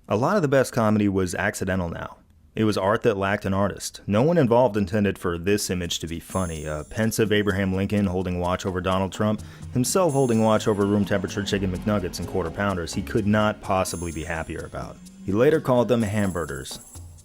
A lot of the best comedy was accidental now. It was art that lacked an artist. No one involved intended for this image to be funny. A pensive Abraham Lincoln holding watch over Donald Trump, himself holding watch over room temperature chicken McNuggets and quarter pounders he could not possibly be happier about. He later called them hamburgers.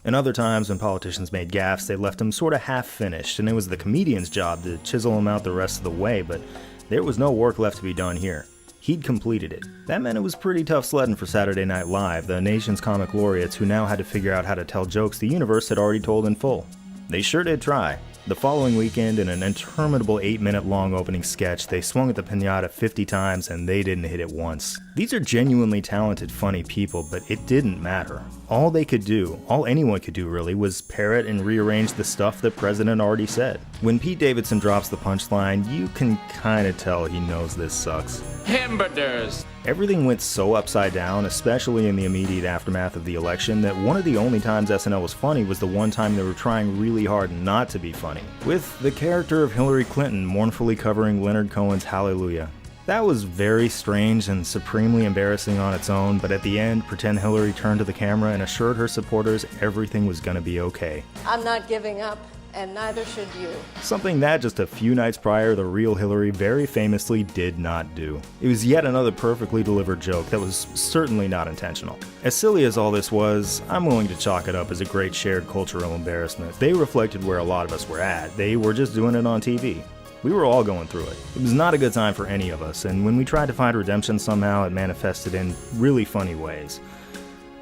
And other times when politicians made gaffes, they left them sorta half-finished, and it was the comedian's job to chisel them out the rest of the way, but there was no work left to be done here. He'd completed it. That meant it was pretty tough sledding for Saturday Night Live, the nation's comic laureates who now had to figure out how to tell jokes the universe had already told in full. They sure did try. The following weekend, in an interminable 8-minute long opening sketch, they swung at the piñata 50 times and they didn't hit it once. These are genuinely talented, funny people, but it didn't matter. All they could do, all anyone could do really, was parrot and rearrange the stuff the president already said. When Pete Davidson drops the punchline, you can kinda tell he knows this sucks. Hamburgers! Everything went so upside down, especially in the immediate aftermath of the election, that one of the only times SNL was funny was the one time they were trying really hard not to be funny, with the character of Hillary Clinton mournfully covering Leonard Cohen's Hallelujah. That was very strange and supremely embarrassing on its own, but at the end, pretend Hillary turned to the camera and assured her supporters everything was gonna be okay. I'm not giving up, and neither should you. Something that just a few nights prior, the real Hillary very famously did not do. It was yet another perfectly delivered joke that was certainly not intentional. As silly as all this was, I'm willing to chalk it up as a great shared cultural embarrassment. They reflected where a lot of us were at. They were just doing it on TV. We were all going through it. It was not a good time for any of us, and when we tried to find redemption somehow, it manifested in really funny ways.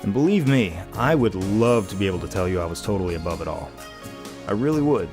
And believe me, I would love to be able to tell you I was totally above it all. I really would.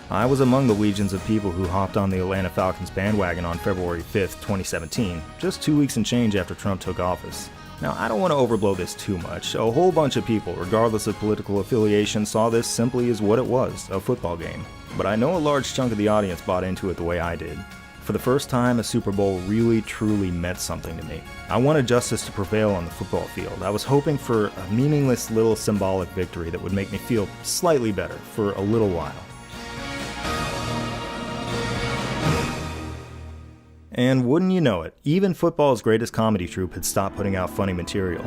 I was among the legions of people who hopped on the Atlanta Falcons bandwagon on February 5th, 2017, just 2 weeks and change after Trump took office. Now, I don't want to overblow this too much. A whole bunch of people, regardless of political affiliation, saw this simply as what it was, a football game. But I know a large chunk of the audience bought into it the way I did. For the first time, a Super Bowl really, truly meant something to me. I wanted justice to prevail on the football field. I was hoping for a meaningless little symbolic victory that would make me feel slightly better for a little while. And wouldn't you know it, even football's greatest comedy troupe had stopped putting out funny material.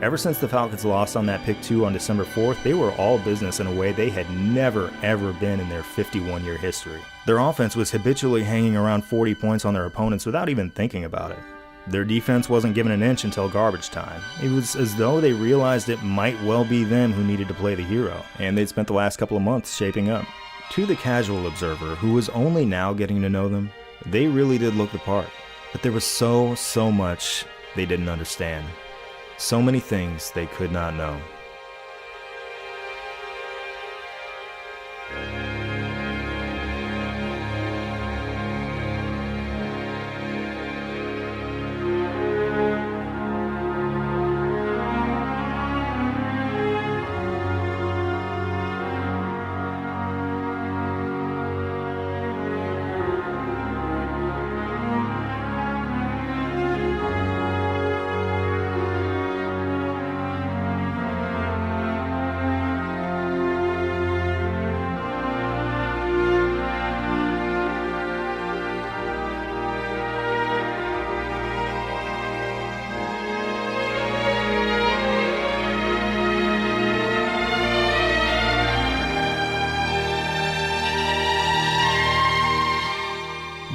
Ever since the Falcons lost on that pick 2 on December 4th, they were all business in a way they had never ever been in their 51-year history. Their offense was habitually hanging around 40 points on their opponents without even thinking about it. Their defense wasn't given an inch until garbage time. It was as though they realized it might well be them who needed to play the hero, and they'd spent the last couple of months shaping up. To the casual observer, who was only now getting to know them, they really did look the part. But there was so much they didn't understand. So many things they could not know.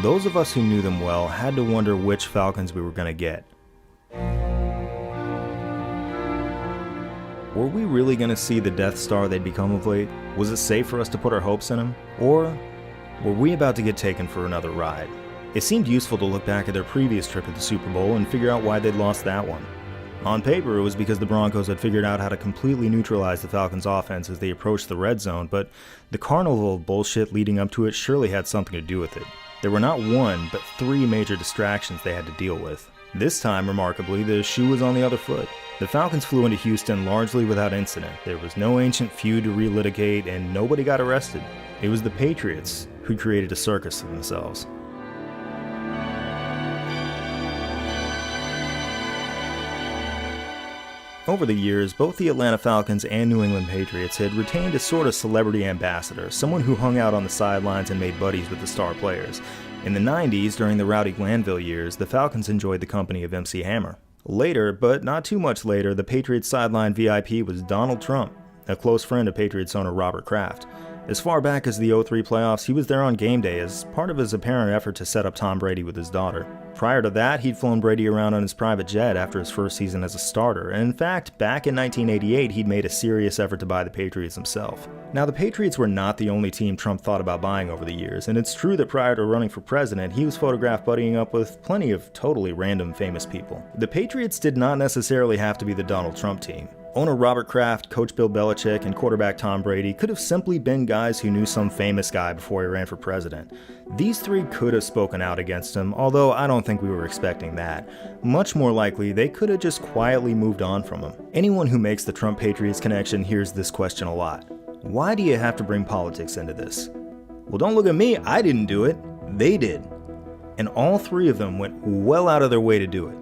Those of us who knew them well had to wonder which Falcons we were going to get. Were we really going to see the Death Star they'd become of late? Was it safe for us to put our hopes in them? Or were we about to get taken for another ride? It seemed useful to look back at their previous trip at the Super Bowl and figure out why they'd lost that one. On paper, it was because the Broncos had figured out how to completely neutralize the Falcons' offense as they approached the red zone, but the carnival of bullshit leading up to it surely had something to do with it. There were not one, but 3 major distractions they had to deal with. This time, remarkably, the shoe was on the other foot. The Falcons flew into Houston largely without incident. There was no ancient feud to relitigate, and nobody got arrested. It was the Patriots who created a circus to themselves. Over the years, both the Atlanta Falcons and New England Patriots had retained a sort of celebrity ambassador, someone who hung out on the sidelines and made buddies with the star players. In the 90s, during the Rowdy Glanville years, the Falcons enjoyed the company of MC Hammer. Later, but not too much later, the Patriots sideline VIP was Donald Trump, a close friend of Patriots owner Robert Kraft. As far back as the '03 playoffs, he was there on game day as part of his apparent effort to set up Tom Brady with his daughter. Prior to that, he'd flown Brady around on his private jet after his first season as a starter, and in fact, back in 1988, he'd made a serious effort to buy the Patriots himself. Now, the Patriots were not the only team Trump thought about buying over the years, and it's true that prior to running for president, he was photographed buddying up with plenty of totally random famous people. The Patriots did not necessarily have to be the Donald Trump team. Owner Robert Kraft, coach Bill Belichick, and quarterback Tom Brady could have simply been guys who knew some famous guy before he ran for president. These three could have spoken out against him, although I don't think we were expecting that. Much more likely, they could have just quietly moved on from him. Anyone who makes the Trump-Patriots connection hears this question a lot. Why do you have to bring politics into this? Well, don't look at me, I didn't do it. They did. And all three of them went well out of their way to do it.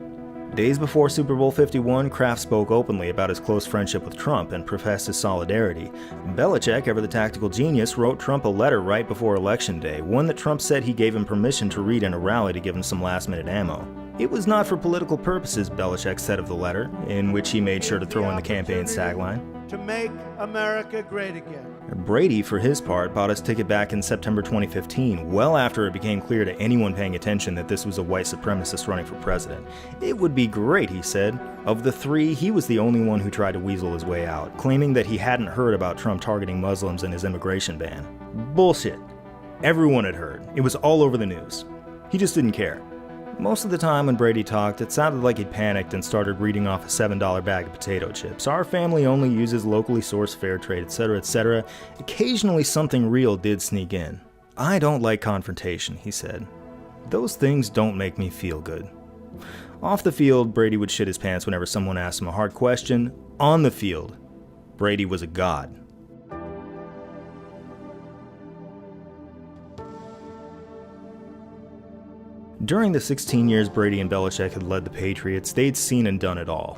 Days before Super Bowl 51, Kraft spoke openly about his close friendship with Trump and professed his solidarity. Belichick, ever the tactical genius, wrote Trump a letter right before Election Day, one that Trump said he gave him permission to read in a rally to give him some last-minute ammo. It was not for political purposes, Belichick said of the letter, in which he made sure to throw in the campaign's tagline. To make America great again. Brady, for his part, bought his ticket back in September 2015, well after it became clear to anyone paying attention that this was a white supremacist running for president. It would be great, he said. Of the three, he was the only one who tried to weasel his way out, claiming that he hadn't heard about Trump targeting Muslims in his immigration ban. Bullshit. Everyone had heard. It was all over the news. He just didn't care. Most of the time when Brady talked, it sounded like he'd panicked and started reading off a $7 bag of potato chips. Our family only uses locally sourced fair trade, etc., etc. Occasionally something real did sneak in. I don't like confrontation, he said. Those things don't make me feel good. Off the field, Brady would shit his pants whenever someone asked him a hard question. On the field, Brady was a god. During the 16 years Brady and Belichick had led the Patriots, they'd seen and done it all.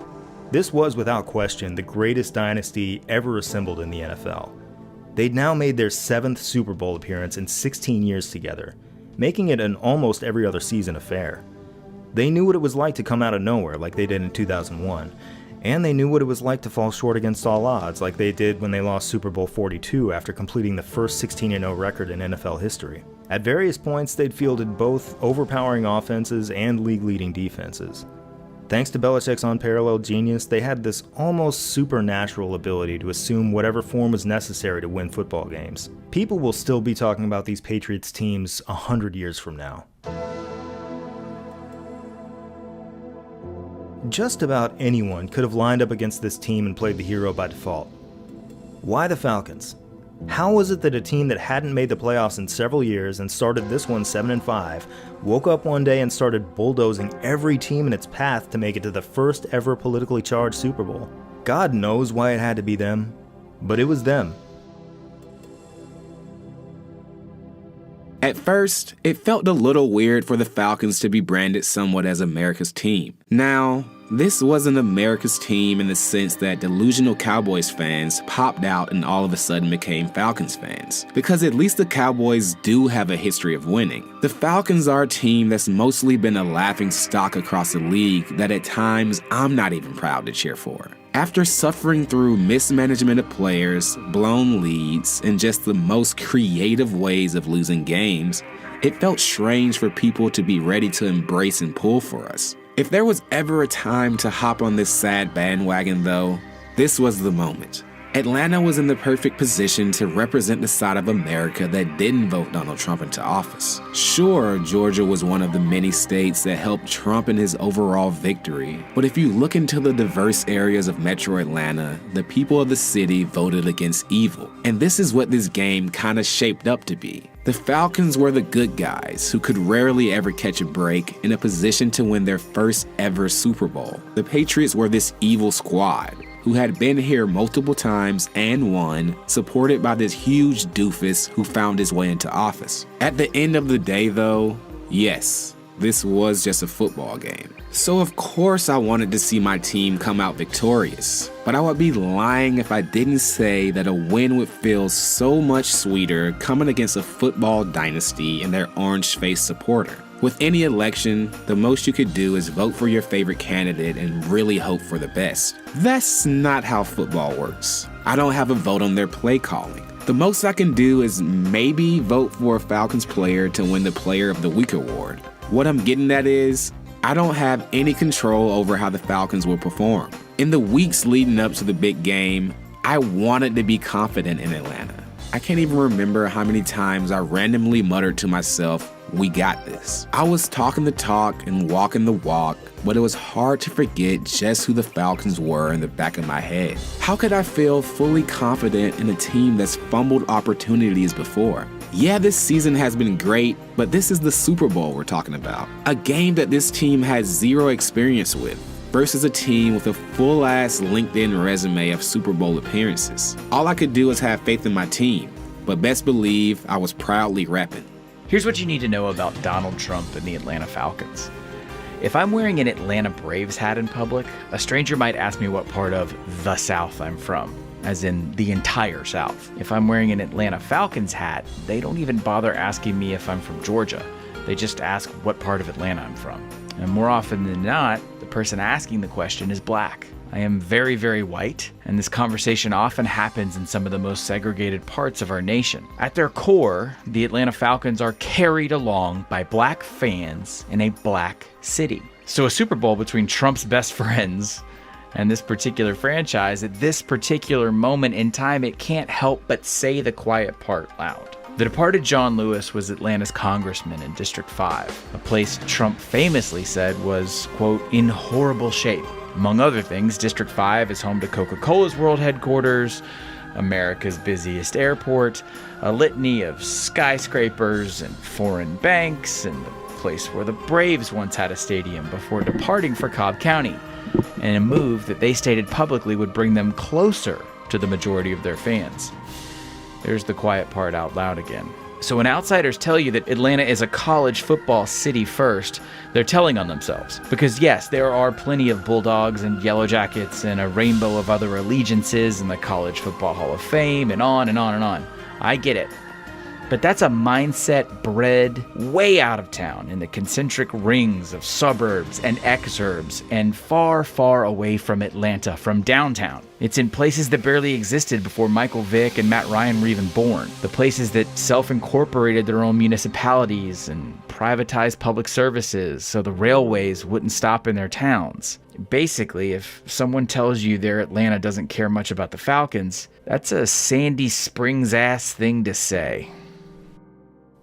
This was, without question, the greatest dynasty ever assembled in the NFL. They'd now made their 7th Super Bowl appearance in 16 years together, making it an almost every other season affair. They knew what it was like to come out of nowhere like they did in 2001, and they knew what it was like to fall short against all odds like they did when they lost Super Bowl 42 after completing the first 16-0 record in NFL history. At various points, they'd fielded both overpowering offenses and league-leading defenses. Thanks to Belichick's unparalleled genius, they had this almost supernatural ability to assume whatever form was necessary to win football games. People will still be talking about these Patriots teams 100 years from now. Just about anyone could have lined up against this team and played the hero by default. Why the Falcons? How was it that a team that hadn't made the playoffs in several years and started this one 7-5 woke up one day and started bulldozing every team in its path to make it to the first ever politically charged Super Bowl? God knows why it had to be them, but it was them. At first, it felt a little weird for the Falcons to be branded somewhat as America's team. Now, this wasn't America's team in the sense that delusional Cowboys fans popped out and all of a sudden became Falcons fans, because at least the Cowboys do have a history of winning. The Falcons are a team that's mostly been a laughing stock across the league that at times I'm not even proud to cheer for. After suffering through mismanagement of players, blown leads, and just the most creative ways of losing games, it felt strange for people to be ready to embrace and pull for us. If there was ever a time to hop on this sad bandwagon though, this was the moment. Atlanta was in the perfect position to represent the side of America that didn't vote Donald Trump into office. Sure, Georgia was one of the many states that helped Trump in his overall victory, but if you look into the diverse areas of Metro Atlanta, the people of the city voted against evil. And this is what this game kinda shaped up to be. The Falcons were the good guys who could rarely ever catch a break in a position to win their first ever Super Bowl. The Patriots were this evil squad who had been here multiple times and won, supported by this huge doofus who found his way into office. At the end of the day though, yes, this was just a football game. So of course I wanted to see my team come out victorious, but I would be lying if I didn't say that a win would feel so much sweeter coming against a football dynasty and their orange-faced supporter. With any election, the most you could do is vote for your favorite candidate and really hope for the best. That's not how football works. I don't have a vote on their play calling. The most I can do is maybe vote for a Falcons player to win the Player of the Week award. What I'm getting at is, I don't have any control over how the Falcons will perform. In the weeks leading up to the big game, I wanted to be confident in Atlanta. I can't even remember how many times I randomly muttered to myself, "We got this." I was talking the talk and walking the walk, but it was hard to forget just who the Falcons were in the back of my head. How could I feel fully confident in a team that's fumbled opportunities before? Yeah, this season has been great, but this is the Super Bowl we're talking about. A game that this team has zero experience with, versus a team with a full-ass LinkedIn resume of Super Bowl appearances. All I could do was have faith in my team, but best believe I was proudly repping. Here's what you need to know about Donald Trump and the Atlanta Falcons. If I'm wearing an Atlanta Braves hat in public, a stranger might ask me what part of the South I'm from, as in the entire South. If I'm wearing an Atlanta Falcons hat, they don't even bother asking me if I'm from Georgia. They just ask what part of Atlanta I'm from. And more often than not, the person asking the question is black. I am very, very white, and this conversation often happens in some of the most segregated parts of our nation. At their core, the Atlanta Falcons are carried along by black fans in a black city. So a Super Bowl between Trump's best friends and this particular franchise, at this particular moment in time, it can't help but say the quiet part loud. The departed John Lewis was Atlanta's congressman in District 5, a place Trump famously said was, quote, in horrible shape. Among other things, District 5 is home to Coca-Cola's world headquarters, America's busiest airport, a litany of skyscrapers and foreign banks, and the place where the Braves once had a stadium before departing for Cobb County, and a move that they stated publicly would bring them closer to the majority of their fans. There's the quiet part out loud again. So when outsiders tell you that Atlanta is a college football city first, they're telling on themselves. Because yes, there are plenty of Bulldogs and Yellow Jackets and a rainbow of other allegiances in the College Football Hall of Fame and on and on and on. I get it. But that's a mindset bred way out of town in the concentric rings of suburbs and exurbs and far, far away from Atlanta, from downtown. It's in places that barely existed before Michael Vick and Matt Ryan were even born. The places that self-incorporated their own municipalities and privatized public services so the railways wouldn't stop in their towns. Basically, if someone tells you their Atlanta doesn't care much about the Falcons, that's a Sandy Springs-ass thing to say.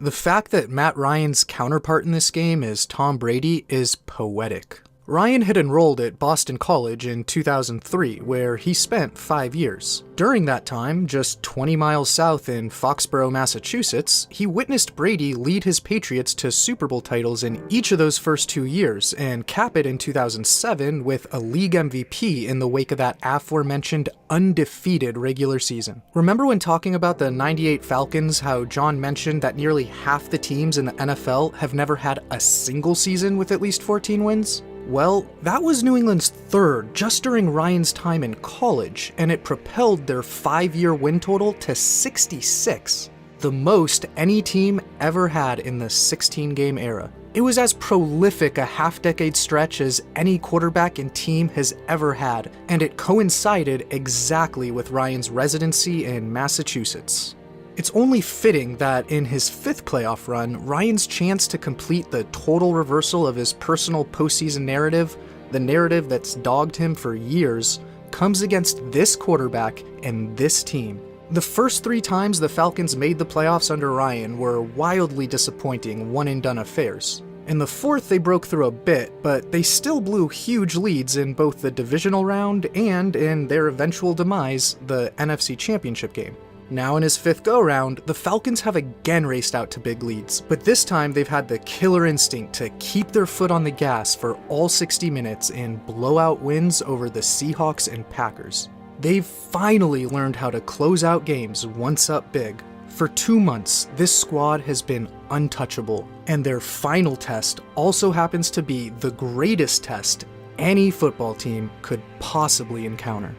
The fact that Matt Ryan's counterpart in this game is Tom Brady is poetic. Ryan had enrolled at Boston College in 2003, where he spent 5 years. During that time, just 20 miles south in Foxborough, Massachusetts, he witnessed Brady lead his Patriots to Super Bowl titles in each of those first 2 years, and cap it in 2007 with a league MVP in the wake of that aforementioned undefeated regular season. Remember when talking about the '98 Falcons, how John mentioned that nearly half the teams in the NFL have never had a single season with at least 14 wins? Well, that was New England's third just during Ryan's time in college, and it propelled their 5-year win total to 66, the most any team ever had in the 16-game era. It was as prolific a half-decade stretch as any quarterback and team has ever had, and it coincided exactly with Ryan's residency in Massachusetts. It's only fitting that in his 5th playoff run, Ryan's chance to complete the total reversal of his personal postseason narrative, the narrative that's dogged him for years, comes against this quarterback and this team. The first 3 times the Falcons made the playoffs under Ryan were wildly disappointing one-and-done affairs. In the 4th, they broke through a bit, but they still blew huge leads in both the divisional round and, in their eventual demise, the NFC Championship game. Now in his 5th go-round, the Falcons have again raced out to big leads, but this time they've had the killer instinct to keep their foot on the gas for all 60 minutes in blowout wins over the Seahawks and Packers. They've finally learned how to close out games once up big. For 2 months, this squad has been untouchable, and their final test also happens to be the greatest test any football team could possibly encounter.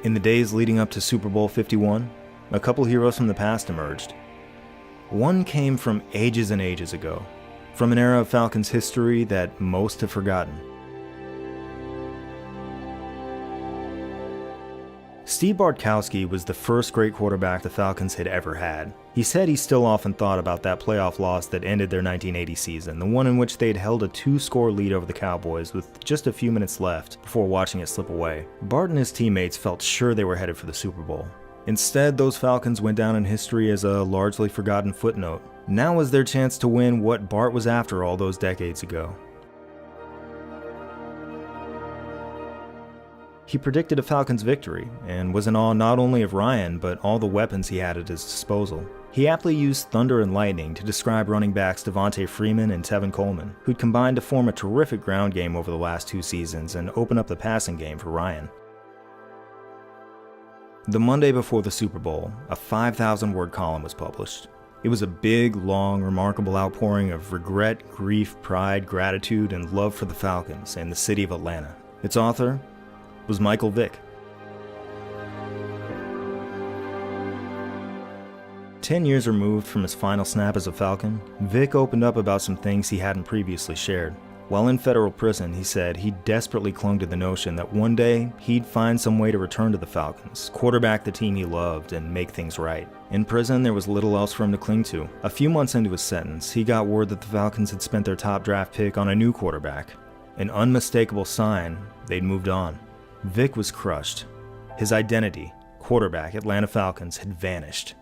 In the days leading up to Super Bowl 51, a couple heroes from the past emerged. One came from ages and ages ago, from an era of Falcons history that most have forgotten. Steve Bartkowski was the first great quarterback the Falcons had ever had. He said he still often thought about that playoff loss that ended their 1980 season, the one in which they'd held a 2-score lead over the Cowboys with just a few minutes left before watching it slip away. Bart and his teammates felt sure they were headed for the Super Bowl. Instead, those Falcons went down in history as a largely forgotten footnote. Now was their chance to win what Bart was after all those decades ago. He predicted a Falcons victory, and was in awe not only of Ryan, but all the weapons he had at his disposal. He aptly used thunder and lightning to describe running backs Devontae Freeman and Tevin Coleman, who'd combined to form a terrific ground game over the last 2 seasons and open up the passing game for Ryan. The Monday before the Super Bowl, a 5,000-word column was published. It was a big, long, remarkable outpouring of regret, grief, pride, gratitude, and love for the Falcons and the city of Atlanta. Its author was Michael Vick. 10 years removed from his final snap as a Falcon, Vick opened up about some things he hadn't previously shared. While in federal prison, he said he desperately clung to the notion that one day he'd find some way to return to the Falcons, quarterback the team he loved, and make things right. In prison, there was little else for him to cling to. A few months into his sentence, he got word that the Falcons had spent their top draft pick on a new quarterback, an unmistakable sign they'd moved on. Vick was crushed. His identity, quarterback, Atlanta Falcons, had vanished.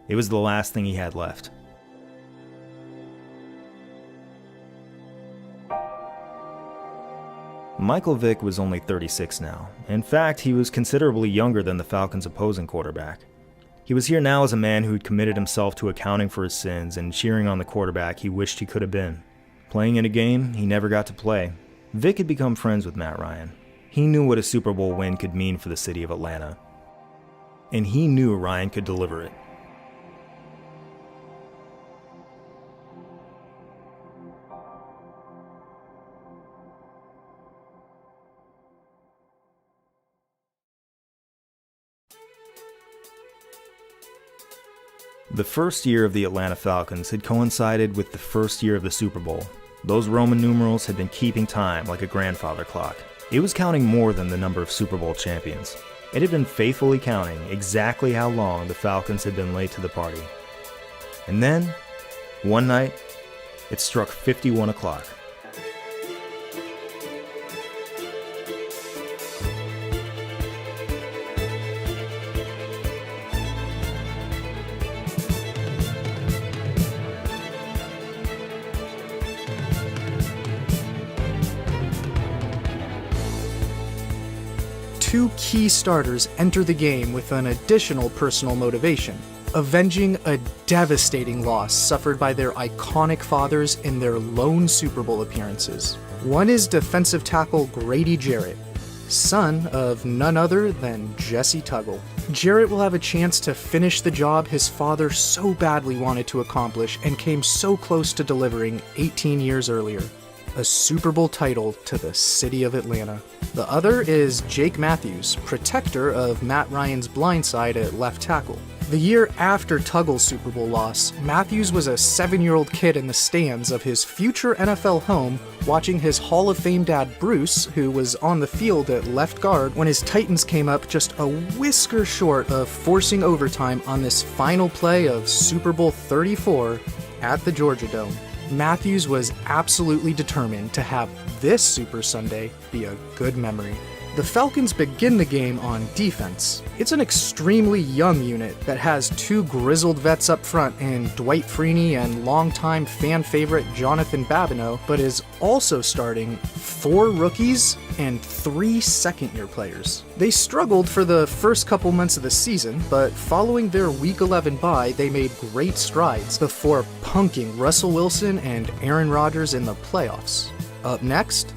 It was the last thing he had left. Michael Vick was only 36 now. In fact, he was considerably younger than the Falcons' opposing quarterback. He was here now as a man who had committed himself to accounting for his sins and cheering on the quarterback he wished he could have been. Playing in a game he never got to play, Vick had become friends with Matt Ryan. He knew what a Super Bowl win could mean for the city of Atlanta. And he knew Ryan could deliver it. The first year of the Atlanta Falcons had coincided with the first year of the Super Bowl. Those Roman numerals had been keeping time like a grandfather clock. It was counting more than the number of Super Bowl champions. It had been faithfully counting exactly how long the Falcons had been late to the party. And then, one night, it struck 51 o'clock. Two key starters enter the game with an additional personal motivation, avenging a devastating loss suffered by their iconic fathers in their lone Super Bowl appearances. One is defensive tackle Grady Jarrett, son of none other than Jesse Tuggle. Jarrett will have a chance to finish the job his father so badly wanted to accomplish and came so close to delivering 18 years earlier. A Super Bowl title to the city of Atlanta. The other is Jake Matthews, protector of Matt Ryan's blind side at left tackle. The year after Tuggle's Super Bowl loss, Matthews was a 7-year-old kid in the stands of his future NFL home watching his Hall of Fame dad Bruce, who was on the field at left guard when his Titans came up just a whisker short of forcing overtime on this final play of Super Bowl 34 at the Georgia Dome. Matthews was absolutely determined to have this Super Sunday be a good memory. The Falcons begin the game on defense. It's an extremely young unit that has 2 grizzled vets up front in Dwight Freeney and longtime fan favorite Jonathan Babineau, but is also starting 4 rookies and 3 second-year players. They struggled for the first couple months of the season, but following their Week 11 bye, they made great strides before punking Russell Wilson and Aaron Rodgers in the playoffs. Up next,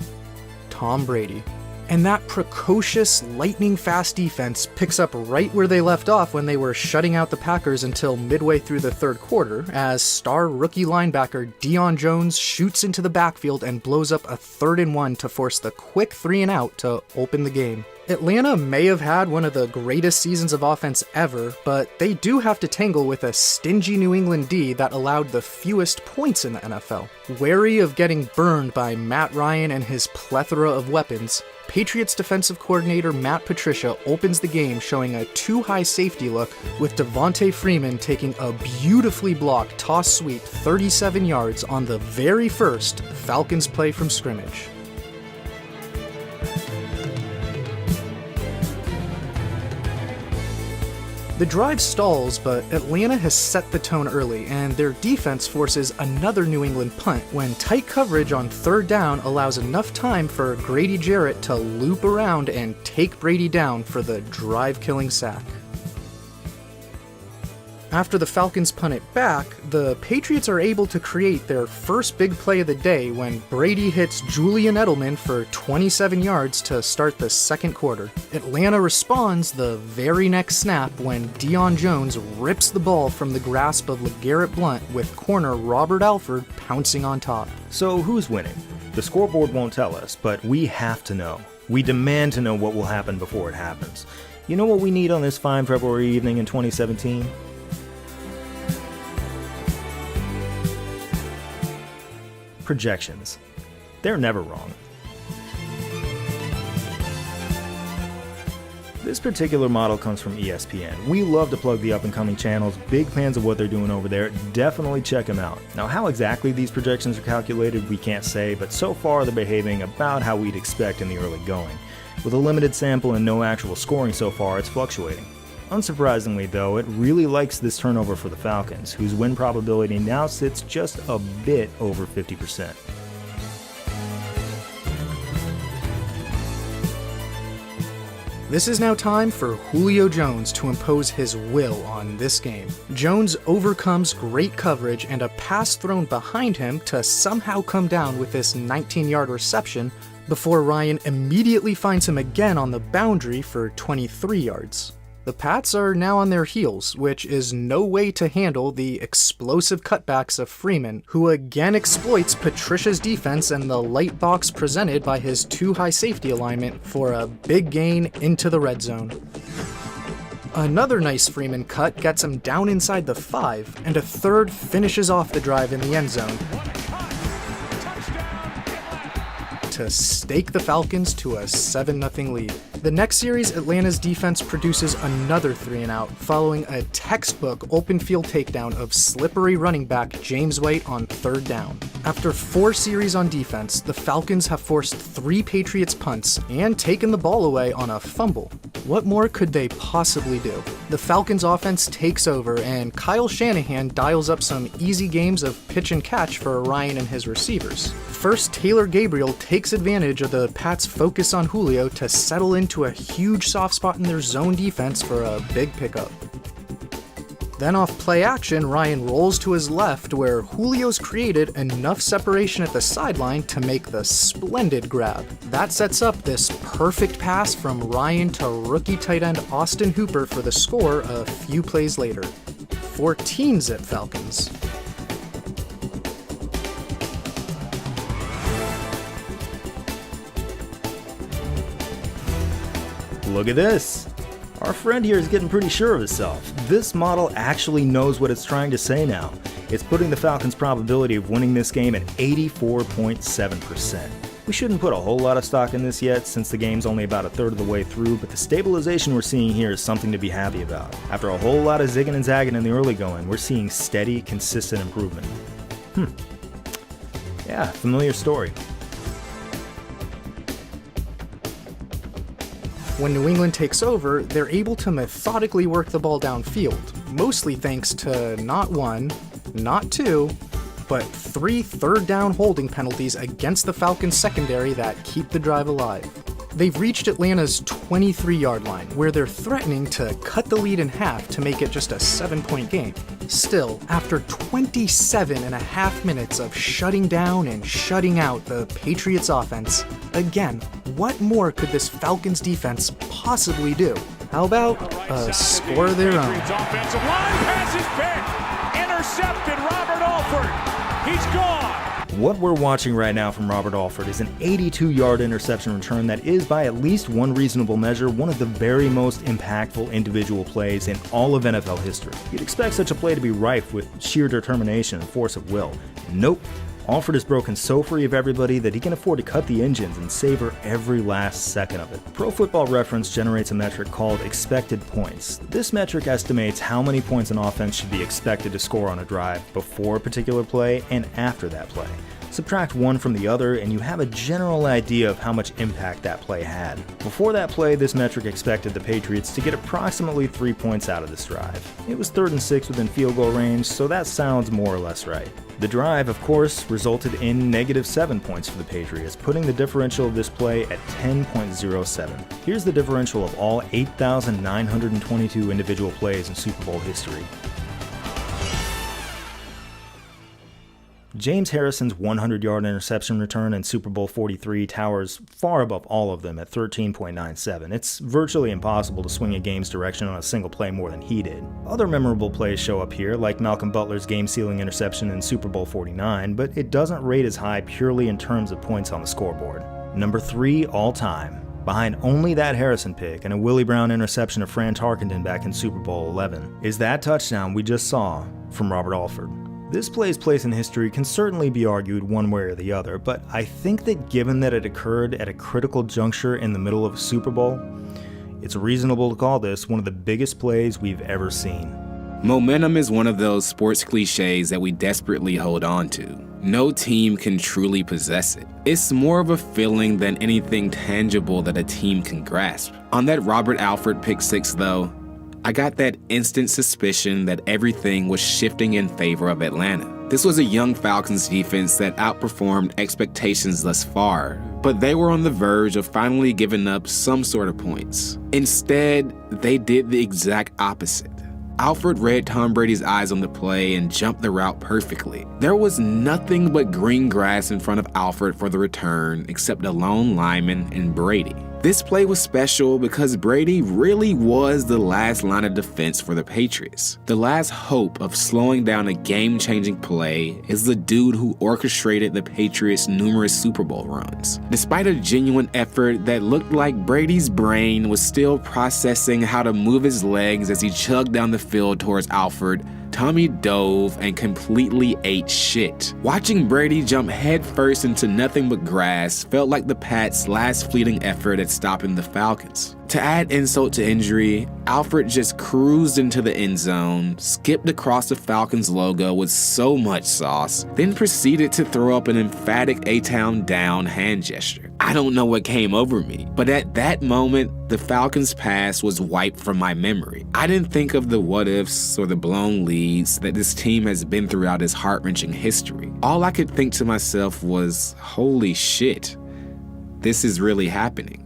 Tom Brady. And that precocious, lightning-fast defense picks up right where they left off when they were shutting out the Packers until midway through the third quarter, as star rookie linebacker Deion Jones shoots into the backfield and blows up a 3rd and 1 to force the quick 3-and-out to open the game. Atlanta may have had one of the greatest seasons of offense ever, but they do have to tangle with a stingy New England D that allowed the fewest points in the NFL. Wary of getting burned by Matt Ryan and his plethora of weapons, Patriots defensive coordinator Matt Patricia opens the game showing a too-high safety look with Devontae Freeman taking a beautifully blocked toss sweep 37 yards on the very first Falcons play from scrimmage. The drive stalls, but Atlanta has set the tone early, and their defense forces another New England punt when tight coverage on third down allows enough time for Grady Jarrett to loop around and take Brady down for the drive-killing sack. After the Falcons punt it back, the Patriots are able to create their first big play of the day when Brady hits Julian Edelman for 27 yards to start the second quarter. Atlanta responds the very next snap when Deion Jones rips the ball from the grasp of LeGarrette Blount with corner Robert Alford pouncing on top. So who's winning? The scoreboard won't tell us, but we have to know. We demand to know what will happen before it happens. You know what we need on this fine February evening in 2017? Projections. They're never wrong. This particular model comes from ESPN. We love to plug the up-and-coming channels, big fans of what they're doing over there. Definitely check them out. Now, how exactly these projections are calculated, we can't say, but so far they're behaving about how we'd expect in the early going. With a limited sample and no actual scoring so far, it's fluctuating. Unsurprisingly, though, it really likes this turnover for the Falcons, whose win probability now sits just a bit over 50%. This is now time for Julio Jones to impose his will on this game. Jones overcomes great coverage and a pass thrown behind him to somehow come down with this 19-yard reception before Ryan immediately finds him again on the boundary for 23 yards. The Pats are now on their heels, which is no way to handle the explosive cutbacks of Freeman, who again exploits Patricia's defense and the light box presented by his too-high safety alignment for a big gain into the red zone. Another nice Freeman cut gets him down inside the 5, and a third finishes off the drive in the end zone to stake the Falcons to a 7-0 lead. The next series, Atlanta's defense produces another 3-and-out, following a textbook open field takedown of slippery running back James White on third down. After 4 series on defense, the Falcons have forced 3 Patriots punts and taken the ball away on a fumble. What more could they possibly do? The Falcons offense takes over, and Kyle Shanahan dials up some easy games of pitch and catch for Ryan and his receivers. First, Taylor Gabriel takes advantage of the Pats' focus on Julio to settle into a huge soft spot in their zone defense for a big pickup. Then off play action, Ryan rolls to his left where Julio's created enough separation at the sideline to make the splendid grab. That sets up this perfect pass from Ryan to rookie tight end Austin Hooper for the score a few plays later. 14-zip Falcons. Look at this! Our friend here is getting pretty sure of himself. This model actually knows what it's trying to say now. It's putting the Falcons' probability of winning this game at 84.7%. We shouldn't put a whole lot of stock in this yet, since the game's only about a third of the way through, but the stabilization we're seeing here is something to be happy about. After a whole lot of zigging and zagging in the early going, we're seeing steady, consistent improvement. Yeah, familiar story. When New England takes over, they're able to methodically work the ball downfield, mostly thanks to not 1, not 2, but 3 third-down holding penalties against the Falcons secondary that keep the drive alive. They've reached Atlanta's 23-yard line, where they're threatening to cut the lead in half to make it just a 7-point game. Still, after 27.5 minutes of shutting down and shutting out the Patriots offense, again, what more could this Falcons defense possibly do? How about a score of their own? Offensive line pass is picked. Intercepted Robert Alford. He's gone. What we're watching right now from Robert Alford is an 82-yard interception return that is, by at least one reasonable measure, one of the very most impactful individual plays in all of NFL history. You'd expect such a play to be rife with sheer determination and force of will. Nope. Alford has broken so free of everybody that he can afford to cut the engines and savor every last second of it. Pro Football Reference generates a metric called expected points. This metric estimates how many points an offense should be expected to score on a drive before a particular play and after that play. Subtract one from the other and you have a general idea of how much impact that play had. Before that play, this metric expected the Patriots to get approximately 3 points out of this drive. It was 3rd and 6 within field goal range, so that sounds more or less right. The drive, of course, resulted in -7 points for the Patriots, putting the differential of this play at 10.07. Here's the differential of all 8,922 individual plays in Super Bowl history. James Harrison's 100-yard interception return in Super Bowl 43 towers far above all of them at 13.97. It's virtually impossible to swing a game's direction on a single play more than he did. Other memorable plays show up here, like Malcolm Butler's game-sealing interception in Super Bowl 49, but it doesn't rate as high purely in terms of points on the scoreboard. Number 3 all-time, behind only that Harrison pick and a Willie Brown interception of Fran Tarkenton back in Super Bowl 11, is that touchdown we just saw from Robert Alford. This play's place in history can certainly be argued one way or the other, but I think that given that it occurred at a critical juncture in the middle of a Super Bowl, it's reasonable to call this one of the biggest plays we've ever seen. Momentum is one of those sports cliches that we desperately hold on to. No team can truly possess it. It's more of a feeling than anything tangible that a team can grasp. On that Robert Alford pick six, though, I got that instant suspicion that everything was shifting in favor of Atlanta. This was a young Falcons defense that outperformed expectations thus far, but they were on the verge of finally giving up some sort of points. Instead, they did the exact opposite. Alford read Tom Brady's eyes on the play and jumped the route perfectly. There was nothing but green grass in front of Alford for the return except a lone lineman and Brady. This play was special because Brady really was the last line of defense for the Patriots. The last hope of slowing down a game-changing play is the dude who orchestrated the Patriots' numerous Super Bowl runs. Despite a genuine effort that looked like Brady's brain was still processing how to move his legs as he chugged down the field towards Alford, Tommy dove and completely ate shit. Watching Brady jump headfirst into nothing but grass felt like the Pats' last fleeting effort at stopping the Falcons. To add insult to injury, Alford just cruised into the end zone, skipped across the Falcons logo with so much sauce, then proceeded to throw up an emphatic A-Town down hand gesture. I don't know what came over me, but at that moment, the Falcons' past was wiped from my memory. I didn't think of the what-ifs or the blown leads that this team has been throughout its heart-wrenching history. All I could think to myself was, holy shit, this is really happening.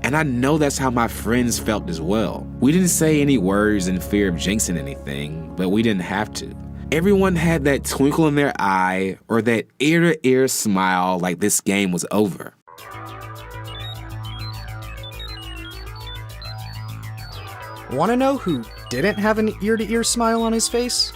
And I know that's how my friends felt as well. We didn't say any words in fear of jinxing anything, but we didn't have to. Everyone had that twinkle in their eye or that ear-to-ear smile like this game was over. Want to know who didn't have an ear-to-ear smile on his face?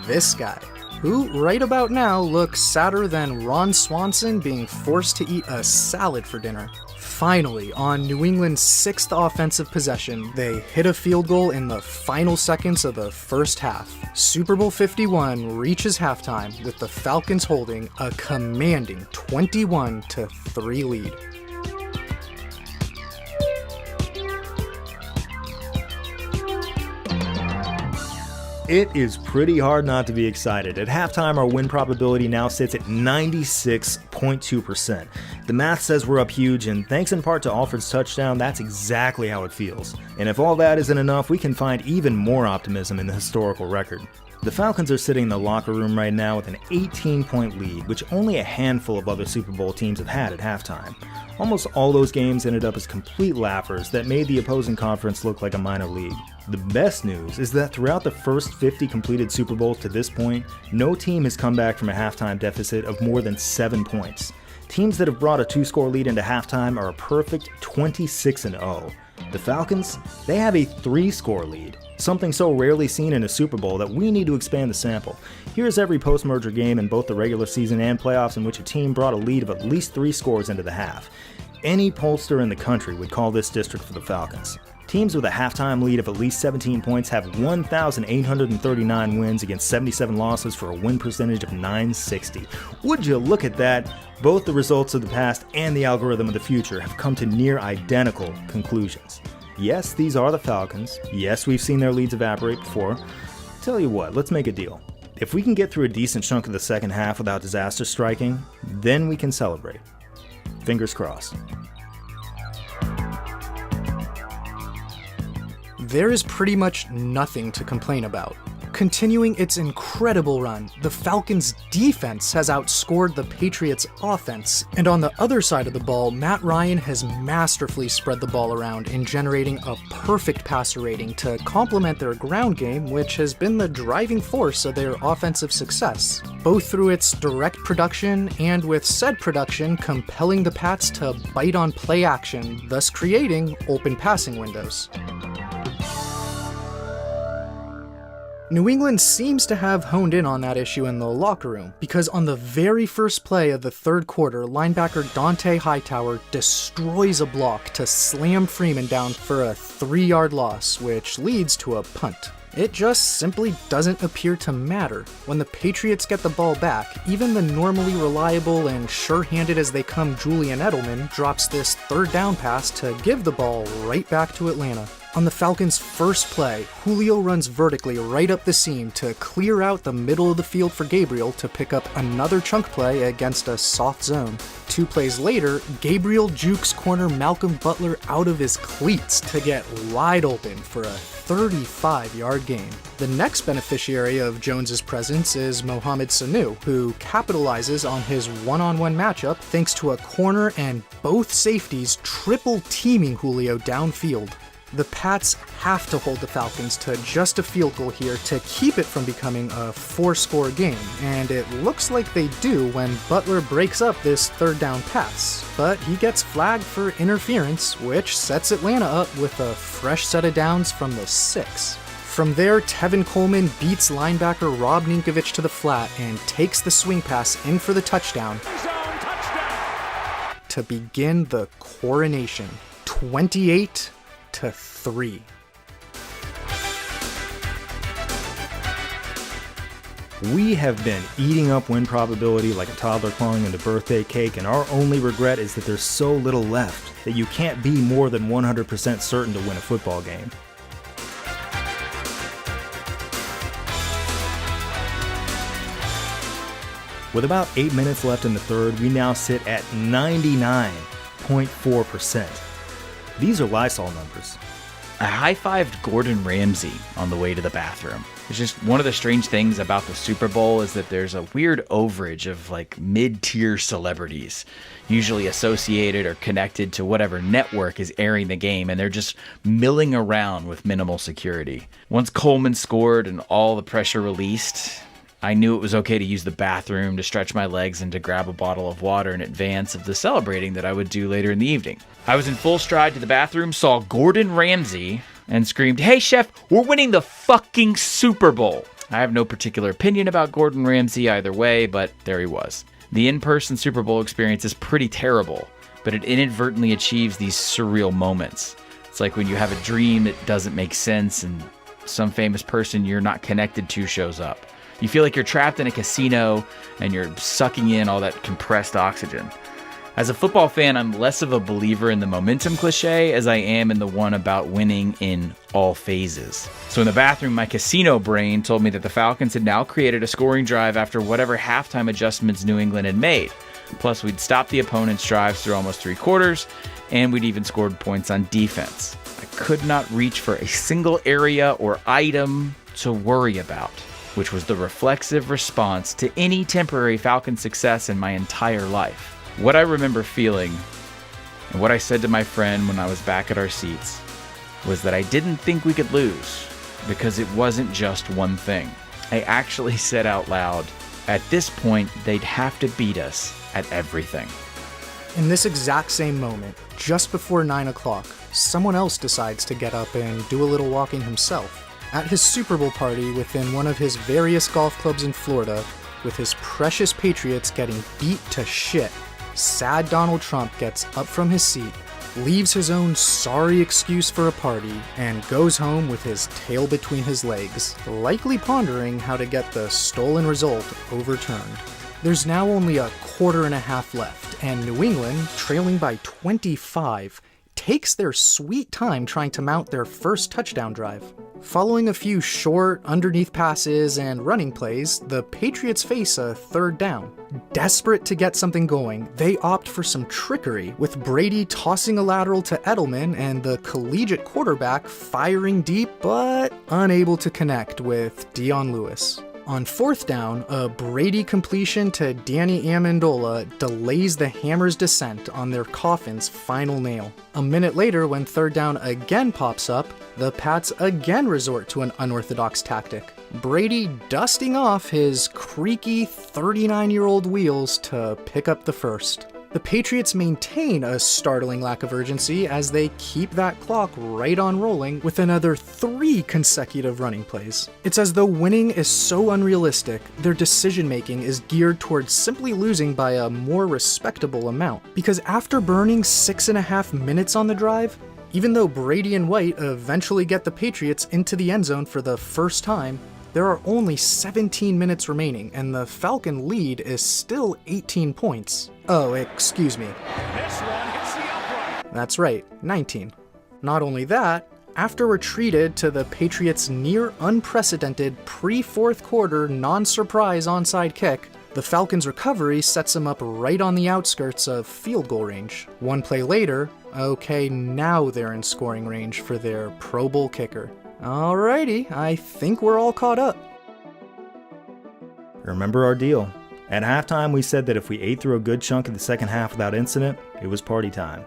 This guy, who right about now looks sadder than Ron Swanson being forced to eat a salad for dinner. Finally, on New England's 6th offensive possession, they hit a field goal in the final seconds of the first half. Super Bowl 51 reaches halftime with the Falcons holding a commanding 21-3 lead. It is pretty hard not to be excited. At halftime, our win probability now sits at 96.2%. The math says we're up huge, and thanks in part to Alford's touchdown, that's exactly how it feels. And if all that isn't enough, we can find even more optimism in the historical record. The Falcons are sitting in the locker room right now with an 18-point lead, which only a handful of other Super Bowl teams have had at halftime. Almost all those games ended up as complete laughers that made the opposing conference look like a minor league. The best news is that throughout the first 50 completed Super Bowls to this point, no team has come back from a halftime deficit of more than 7 points. Teams that have brought a 2-score lead into halftime are a perfect 26-0. The Falcons, they have a 3-score lead, something so rarely seen in a Super Bowl that we need to expand the sample. Here's every post-merger game in both the regular season and playoffs in which a team brought a lead of at least 3 scores into the half. Any pollster in the country would call this district for the Falcons. Teams with a halftime lead of at least 17 points have 1,839 wins against 77 losses for a win percentage of .960. Would you look at that? Both the results of the past and the algorithm of the future have come to near identical conclusions. Yes, these are the Falcons. Yes, we've seen their leads evaporate before. Tell you what, let's make a deal. If we can get through a decent chunk of the second half without disaster striking, then we can celebrate. Fingers crossed. There is pretty much nothing to complain about. Continuing its incredible run, the Falcons' defense has outscored the Patriots' offense, and on the other side of the ball, Matt Ryan has masterfully spread the ball around in generating a perfect passer rating to complement their ground game, which has been the driving force of their offensive success, both through its direct production and with said production compelling the Pats to bite on play action, thus creating open passing windows. New England seems to have honed in on that issue in the locker room, because on the very first play of the third quarter, linebacker Dante Hightower destroys a block to slam Freeman down for a 3-yard loss, which leads to a punt. It just simply doesn't appear to matter. When the Patriots get the ball back, even the normally reliable and sure-handed as they come Julian Edelman drops this third down pass to give the ball right back to Atlanta. On the Falcons' first play, Julio runs vertically right up the seam to clear out the middle of the field for Gabriel to pick up another chunk play against a soft zone. 2 plays later, Gabriel jukes corner Malcolm Butler out of his cleats to get wide open for a 35-yard gain. The next beneficiary of Jones's presence is Mohamed Sanu, who capitalizes on his one-on-one matchup thanks to a corner and both safeties triple teaming Julio downfield. The Pats have to hold the Falcons to just a field goal here to keep it from becoming a 4-score game, and it looks like they do when Butler breaks up this third down pass, but he gets flagged for interference, which sets Atlanta up with a fresh set of downs from the 6. From there, Tevin Coleman beats linebacker Rob Ninkovich to the flat and takes the swing pass in for the touchdown to begin the coronation. 28-3. We have been eating up win probability like a toddler clawing into birthday cake, and our only regret is that there's so little left that you can't be more than 100% certain to win a football game. With about 8 minutes left in the third, we now sit at 99.4%. These are Lysol numbers. I high-fived Gordon Ramsay on the way to the bathroom. It's just one of the strange things about the Super Bowl is that there's a weird overage of like mid-tier celebrities, usually associated or connected to whatever network is airing the game, and they're just milling around with minimal security. Once Coleman scored and all the pressure released, I knew it was okay to use the bathroom, to stretch my legs, and to grab a bottle of water in advance of the celebrating that I would do later in the evening. I was in full stride to the bathroom, saw Gordon Ramsay, and screamed, "Hey chef, we're winning the fucking Super Bowl!" I have no particular opinion about Gordon Ramsay either way, but there he was. The in-person Super Bowl experience is pretty terrible, but it inadvertently achieves these surreal moments. It's like when you have a dream that doesn't make sense and some famous person you're not connected to shows up. You feel like you're trapped in a casino and you're sucking in all that compressed oxygen. As a football fan, I'm less of a believer in the momentum cliche as I am in the one about winning in all phases. So in the bathroom, my casino brain told me that the Falcons had now created a scoring drive after whatever halftime adjustments New England had made. Plus, we'd stopped the opponent's drives through almost 3 quarters, and we'd even scored points on defense. I could not reach for a single area or item to worry about, which was the reflexive response to any temporary Falcon success in my entire life. What I remember feeling, and what I said to my friend when I was back at our seats, was that I didn't think we could lose, because it wasn't just one thing. I actually said out loud, at this point, they'd have to beat us at everything. In this exact same moment, just before 9 o'clock, someone else decides to get up and do a little walking himself. At his Super Bowl party within one of his various golf clubs in Florida, with his precious Patriots getting beat to shit, sad Donald Trump gets up from his seat, leaves his own sorry excuse for a party, and goes home with his tail between his legs, likely pondering how to get the stolen result overturned. There's now only a quarter and a half left, and New England, trailing by 25, takes their sweet time trying to mount their first touchdown drive. Following a few short, underneath passes and running plays, the Patriots face a third down. Desperate to get something going, they opt for some trickery, with Brady tossing a lateral to Edelman and the collegiate quarterback firing deep but unable to connect with Dion Lewis. On fourth down, a Brady completion to Danny Amendola delays the Hammer's descent on their coffin's final nail. A minute later, when third down again pops up, the Pats again resort to an unorthodox tactic. Brady dusting off his creaky 39-year-old wheels to pick up the first. The Patriots maintain a startling lack of urgency as they keep that clock right on rolling with another 3 consecutive running plays. It's as though winning is so unrealistic, their decision-making is geared towards simply losing by a more respectable amount. Because after burning 6.5 minutes on the drive, even though Brady and White eventually get the Patriots into the end zone for the first time, there are only 17 minutes remaining, and the Falcon lead is still 18 points. Oh, excuse me. This one hits the upright. That's right, 19. Not only that, after retreated to the Patriots' near unprecedented pre-fourth quarter non-surprise onside kick, the Falcons' recovery sets them up right on the outskirts of field goal range. One play later, okay, now they're in scoring range for their Pro Bowl kicker. Alrighty, I think we're all caught up. Remember our deal. At halftime, we said that if we ate through a good chunk of the second half without incident, it was party time.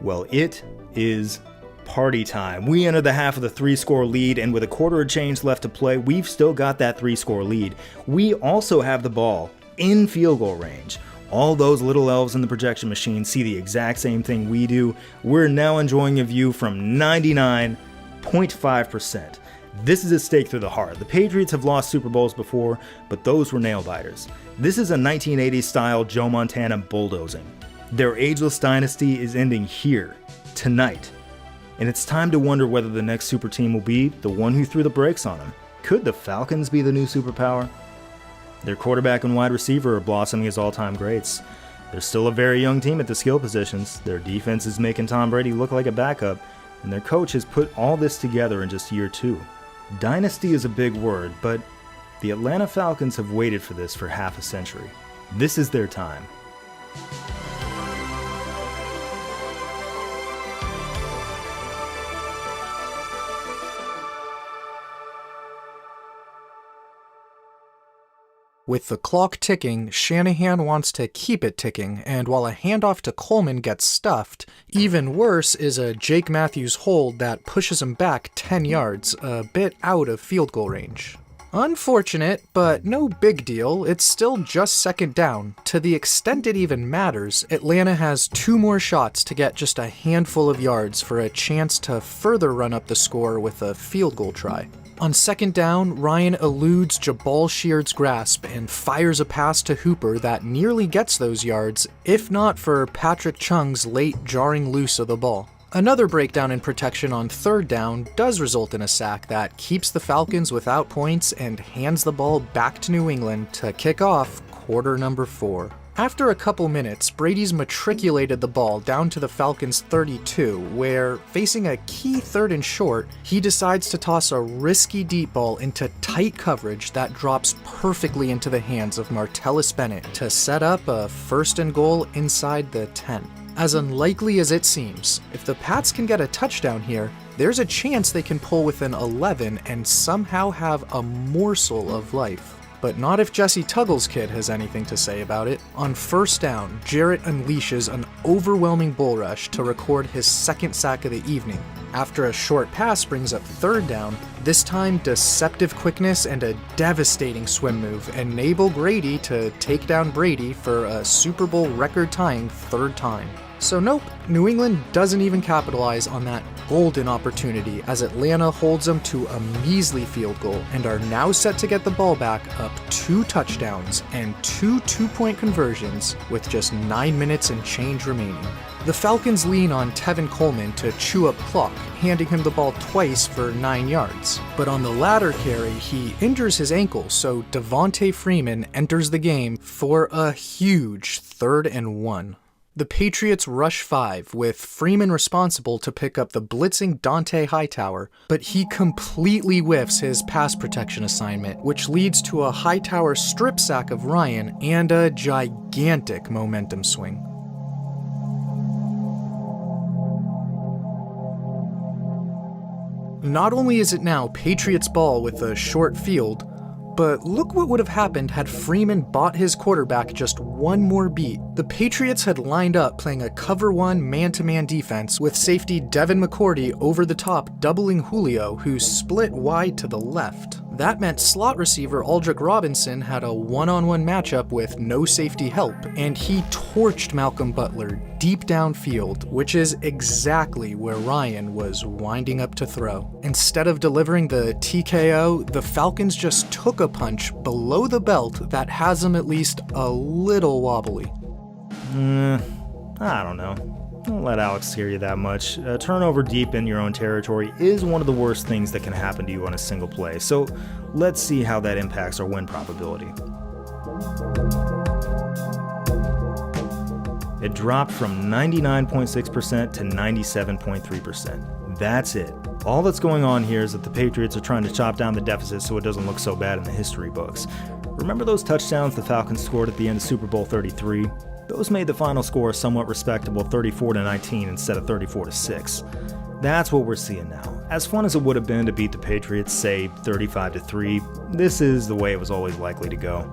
Well, it is party time. We enter the half of the 3-score lead, and with a quarter of change left to play, we've still got that 3-score lead. We also have the ball in field goal range. All those little elves in the projection machine see the exact same thing we do. We're now enjoying a view from 99.5%. This is a stake through the heart. The Patriots have lost Super Bowls before, but those were nail-biters. This is a 1980s-style Joe Montana bulldozing. Their ageless dynasty is ending here, tonight. And it's time to wonder whether the next super team will be the one who threw the brakes on them. Could the Falcons be the new superpower? Their quarterback and wide receiver are blossoming as all-time greats. They're still a very young team at the skill positions. Their defense is making Tom Brady look like a backup, and their coach has put all this together in just year 2. Dynasty is a big word, but the Atlanta Falcons have waited for this for half a century. This is their time. With the clock ticking, Shanahan wants to keep it ticking, and while a handoff to Coleman gets stuffed, even worse is a Jake Matthews hold that pushes him back 10 yards, a bit out of field goal range. Unfortunate, but no big deal, it's still just second down. To the extent it even matters, Atlanta has 2 more shots to get just a handful of yards for a chance to further run up the score with a field goal try. On second down, Ryan eludes Jabal Sheard's grasp and fires a pass to Hooper that nearly gets those yards, if not for Patrick Chung's late jarring loose of the ball. Another breakdown in protection on third down does result in a sack that keeps the Falcons without points and hands the ball back to New England to kick off quarter number 4. After a couple minutes, Brady's matriculated the ball down to the Falcons' 32, where, facing a key third and short, he decides to toss a risky deep ball into tight coverage that drops perfectly into the hands of Martellus Bennett to set up a first and goal inside the 10. As unlikely as it seems, if the Pats can get a touchdown here, there's a chance they can pull within 11 and somehow have a morsel of life. But not if Jesse Tuggle's kid has anything to say about it. On first down, Jarrett unleashes an overwhelming bull rush to record his second sack of the evening. After a short pass brings up third down, this time deceptive quickness and a devastating swim move enable Grady to take down Brady for a Super Bowl record-tying third time. So nope, New England doesn't even capitalize on that golden opportunity as Atlanta holds them to a measly field goal and are now set to get the ball back up 2 touchdowns and 2 two-point conversions with just 9 minutes and change remaining. The Falcons lean on Tevin Coleman to chew up clock, handing him the ball twice for 9 yards. But on the latter carry, he injures his ankle, so Devontae Freeman enters the game for a huge 3rd and 1. The Patriots rush 5, with Freeman responsible to pick up the blitzing Dante Hightower, but he completely whiffs his pass protection assignment, which leads to a Hightower strip sack of Ryan and a gigantic momentum swing. Not only is it now Patriots ball with a short field, but look what would have happened had Freeman bought his quarterback just one more beat. The Patriots had lined up playing a cover 1 man-to-man defense with safety Devin McCourty over the top doubling Julio, who split wide to the left. That meant slot receiver Aldrick Robinson had a one-on-one matchup with no safety help, and he torched Malcolm Butler deep downfield, which is exactly where Ryan was winding up to throw. Instead of delivering the TKO, the Falcons just took a punch below the belt that has them at least a little wobbly. I don't know. Don't let Alex scare you that much. A turnover deep in your own territory is one of the worst things that can happen to you on a single play, so let's see how that impacts our win probability. It dropped from 99.6% to 97.3%. That's it. All that's going on here is that the Patriots are trying to chop down the deficit so it doesn't look so bad in the history books. Remember those touchdowns the Falcons scored at the end of Super Bowl 33? Those made the final score a somewhat respectable 34-19 instead of 34-6. That's what we're seeing now. As fun as it would have been to beat the Patriots, say 35-3, this is the way it was always likely to go.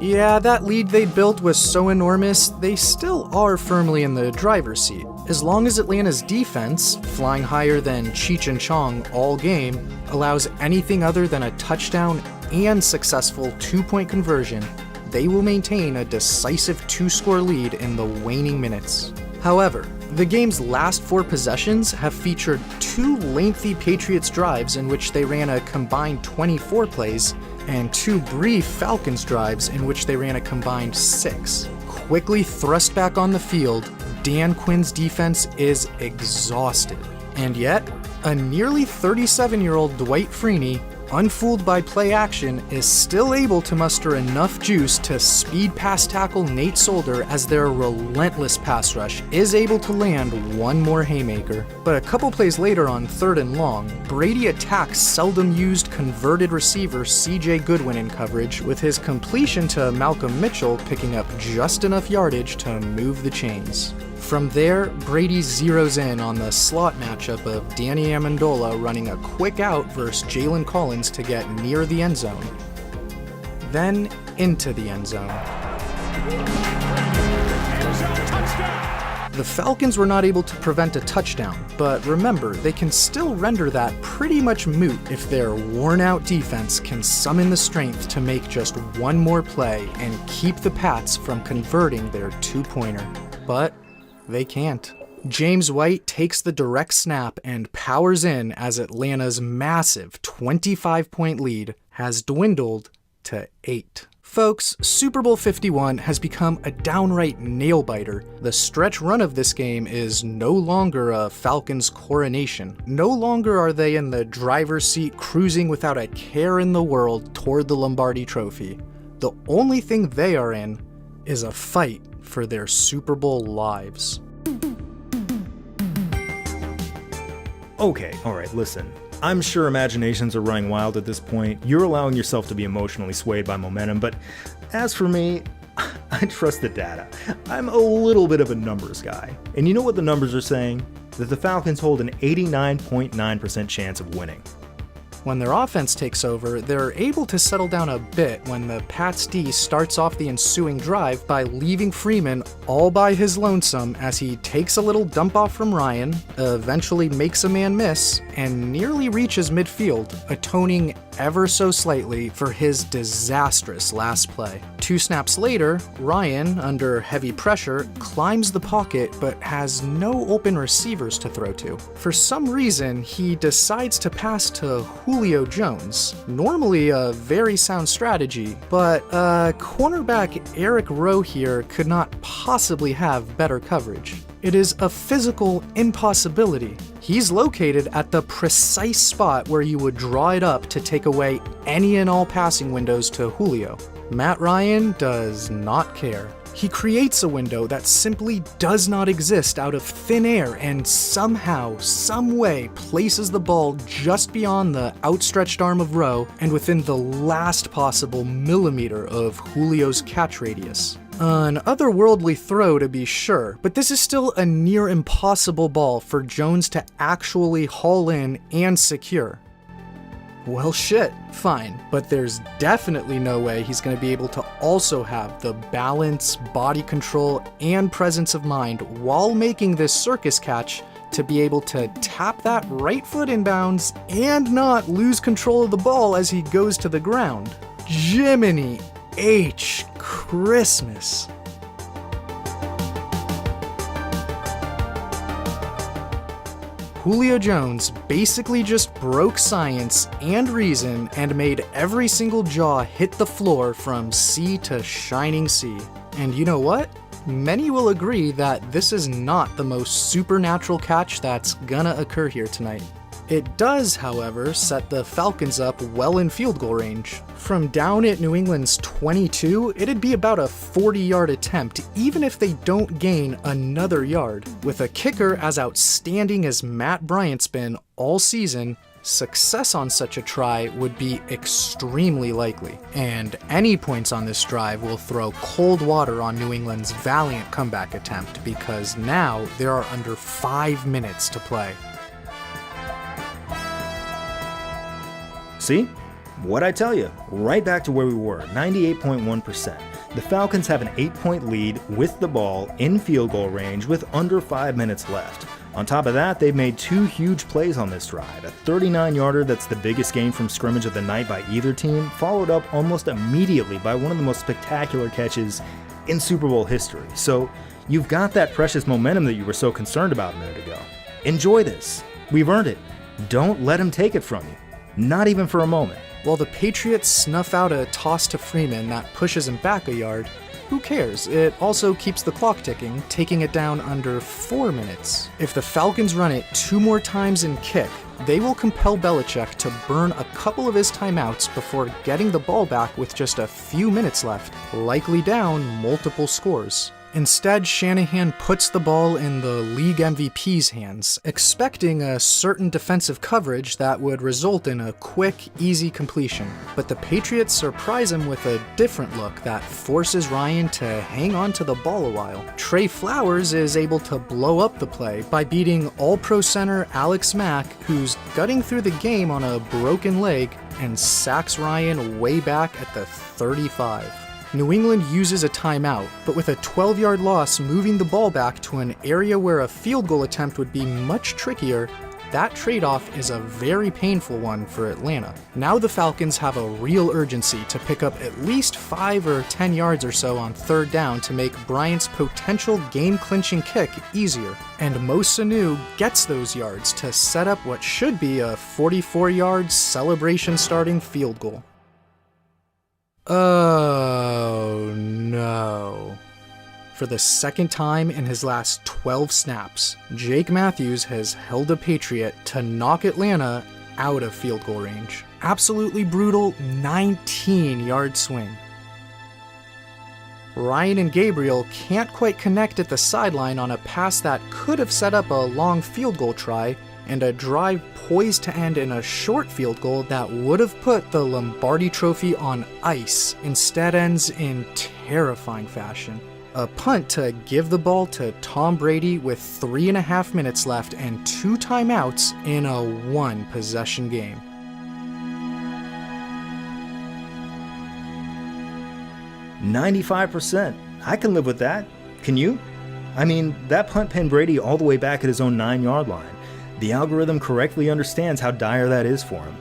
Yeah, that lead they built was so enormous, they still are firmly in the driver's seat. As long as Atlanta's defense, flying higher than Cheech and Chong all game, allows anything other than a touchdown and successful 2-point conversion, they will maintain a decisive 2-score lead in the waning minutes. However, the game's last 4 possessions have featured 2 lengthy Patriots drives in which they ran a combined 24 plays, and 2 brief Falcons drives in which they ran a combined 6. Quickly thrust back on the field, Dan Quinn's defense is exhausted. And yet, a nearly 37-year-old Dwight Freeney, unfooled by play action, is still able to muster enough juice to speed past tackle Nate Solder as their relentless pass rush is able to land one more haymaker. But a couple plays later on 3rd and long, Brady attacks seldom used converted receiver CJ Goodwin in coverage, with his completion to Malcolm Mitchell picking up just enough yardage to move the chains. From there, Brady zeroes in on the slot matchup of Danny Amendola running a quick out versus Jalen Collins to get near the end zone. Then into the end zone. The Falcons were not able to prevent a touchdown, but remember, they can still render that pretty much moot if their worn-out defense can summon the strength to make just one more play and keep the Pats from converting their 2-pointer. But they can't. James White takes the direct snap and powers in as Atlanta's massive 25-point lead has dwindled to 8. Folks, Super Bowl 51 has become a downright nail-biter. The stretch run of this game is no longer a Falcons coronation. No longer are they in the driver's seat cruising without a care in the world toward the Lombardi Trophy. The only thing they are in is a fight for their Super Bowl lives. Okay, alright, listen. I'm sure imaginations are running wild at this point. You're allowing yourself to be emotionally swayed by momentum, but as for me, I trust the data. I'm a little bit of a numbers guy. And you know what the numbers are saying? That the Falcons hold an 89.9% chance of winning. When their offense takes over, they're able to settle down a bit when the Pats D starts off the ensuing drive by leaving Freeman all by his lonesome as he takes a little dump off from Ryan, eventually makes a man miss, and nearly reaches midfield, atoning ever so slightly for his disastrous last play. 2 snaps later, Ryan, under heavy pressure, climbs the pocket but has no open receivers to throw to. For some reason, he decides to pass to Julio Jones. Normally a very sound strategy, but cornerback Eric Rowe here could not possibly have better coverage. It is a physical impossibility. He's located at the precise spot where you would draw it up to take away any and all passing windows to Julio. Matt Ryan does not care. He creates a window that simply does not exist out of thin air and somehow, some way places the ball just beyond the outstretched arm of Rowe and within the last possible millimeter of Julio's catch radius. An otherworldly throw to be sure, but this is still a near impossible ball for Jones to actually haul in and secure. Well shit, fine, but there's definitely no way he's going to be able to also have the balance, body control, and presence of mind while making this circus catch to be able to tap that right foot inbounds and not lose control of the ball as he goes to the ground. Jiminy H. Christmas. Julio Jones basically just broke science and reason and made every single jaw hit the floor from sea to shining sea. And you know what? Many will agree that this is not the most supernatural catch that's gonna occur here tonight. It does, however, set the Falcons up well in field goal range. From down at New England's 22, it'd be about a 40-yard attempt, even if they don't gain another yard. With a kicker as outstanding as Matt Bryant's been all season, success on such a try would be extremely likely. And any points on this drive will throw cold water on New England's valiant comeback attempt, because now there are under 5 minutes to play. See? What'd I tell you? Right back to where we were, 98.1%. The Falcons have an 8-point lead with the ball in field goal range with under 5 minutes left. On top of that, they've made 2 huge plays on this drive. A 39-yarder that's the biggest game from scrimmage of the night by either team, followed up almost immediately by one of the most spectacular catches in Super Bowl history. So you've got that precious momentum that you were so concerned about a minute ago. Enjoy this. We've earned it. Don't let him take it from you. Not even for a moment. While the Patriots snuff out a toss to Freeman that pushes him back a yard, who cares? It also keeps the clock ticking, taking it down under 4 minutes. If the Falcons run it 2 more times and kick, they will compel Belichick to burn a couple of his timeouts before getting the ball back with just a few minutes left, likely down multiple scores. Instead, Shanahan puts the ball in the league MVP's hands, expecting a certain defensive coverage that would result in a quick, easy completion. But the Patriots surprise him with a different look that forces Ryan to hang on to the ball a while. Trey Flowers is able to blow up the play by beating All-Pro center Alex Mack, who's gutting through the game on a broken leg, and sacks Ryan way back at the 35. New England uses a timeout, but with a 12-yard loss moving the ball back to an area where a field goal attempt would be much trickier, that trade-off is a very painful one for Atlanta. Now the Falcons have a real urgency to pick up at least 5 or 10 yards or so on 3rd down to make Bryant's potential game-clinching kick easier. And Mo Sanu gets those yards to set up what should be a 44-yard celebration-starting field goal. Oh no. For the second time in his last 12 snaps, Jake Matthews has held a Patriot to knock Atlanta out of field goal range. Absolutely brutal 19-yard swing. Ryan and Gabriel can't quite connect at the sideline on a pass that could have set up a long field goal try, and a drive poised to end in a short field goal that would have put the Lombardi Trophy on ice instead ends in terrifying fashion. A punt to give the ball to Tom Brady with 3.5 minutes left and 2 timeouts in a 1-possession game. 95%. I can live with that. Can you? I mean, that punt pinned Brady all the way back at his own 9-yard line. The algorithm correctly understands how dire that is for him.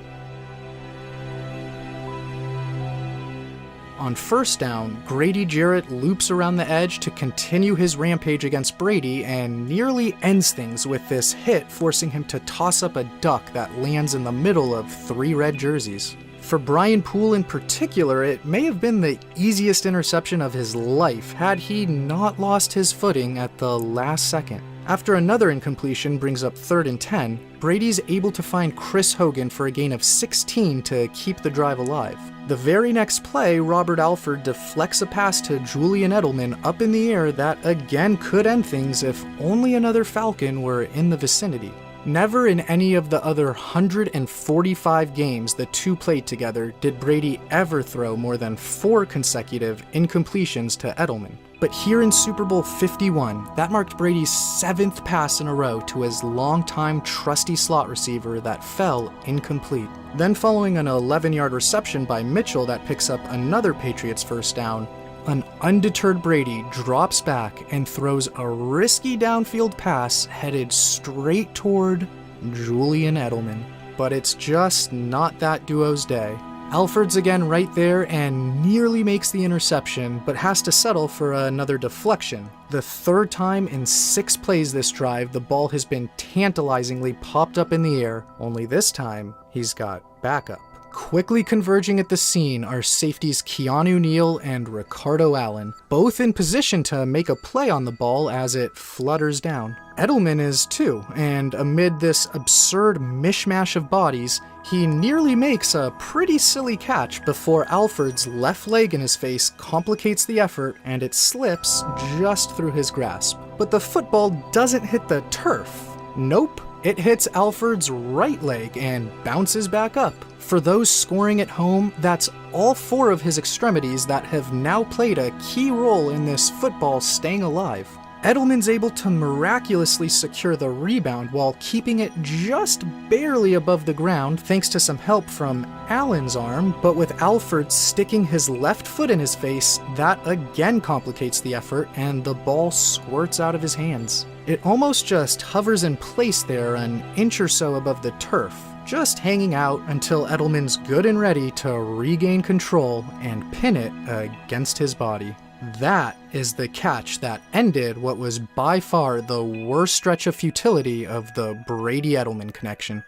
On first down, Grady Jarrett loops around the edge to continue his rampage against Brady and nearly ends things with this hit, forcing him to toss up a duck that lands in the middle of 3 red jerseys. For Brian Poole in particular, it may have been the easiest interception of his life had he not lost his footing at the last second. After another incompletion brings up 3rd and 10, Brady's able to find Chris Hogan for a gain of 16 to keep the drive alive. The very next play, Robert Alford deflects a pass to Julian Edelman up in the air that again could end things if only another Falcon were in the vicinity. Never in any of the other 145 games the two played together did Brady ever throw more than 4 consecutive incompletions to Edelman. But here in Super Bowl 51, that marked Brady's 7th pass in a row to his longtime trusty slot receiver that fell incomplete. Then following an 11-yard reception by Mitchell that picks up another Patriots first down, an undeterred Brady drops back and throws a risky downfield pass headed straight toward Julian Edelman. But it's just not that duo's day. Alford's again right there and nearly makes the interception, but has to settle for another deflection. The 3rd time in 6 plays this drive, the ball has been tantalizingly popped up in the air, only this time he's got backup. Quickly converging at the scene are safeties Keanu Neal and Ricardo Allen, both in position to make a play on the ball as it flutters down. Edelman is too, and amid this absurd mishmash of bodies, he nearly makes a pretty silly catch before Alford's left leg in his face complicates the effort and it slips just through his grasp. But the football doesn't hit the turf. Nope, it hits Alford's right leg and bounces back up. For those scoring at home, that's all 4 of his extremities that have now played a key role in this football staying alive. Edelman's able to miraculously secure the rebound while keeping it just barely above the ground thanks to some help from Allen's arm, but with Alford sticking his left foot in his face, that again complicates the effort and the ball squirts out of his hands. It almost just hovers in place there an inch or so above the turf, just hanging out until Edelman's good and ready to regain control and pin it against his body. That is the catch that ended what was by far the worst stretch of futility of the Brady-Edelman connection.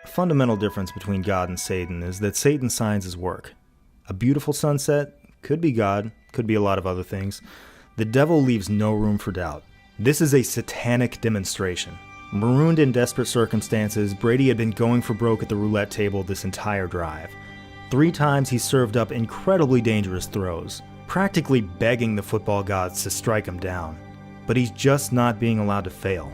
A fundamental difference between God and Satan is that Satan signs his work. A beautiful sunset could be God, could be a lot of other things. The devil leaves no room for doubt. This is a satanic demonstration. Marooned in desperate circumstances, Brady had been going for broke at the roulette table this entire drive. 3 times he served up incredibly dangerous throws, practically begging the football gods to strike him down. But he's just not being allowed to fail.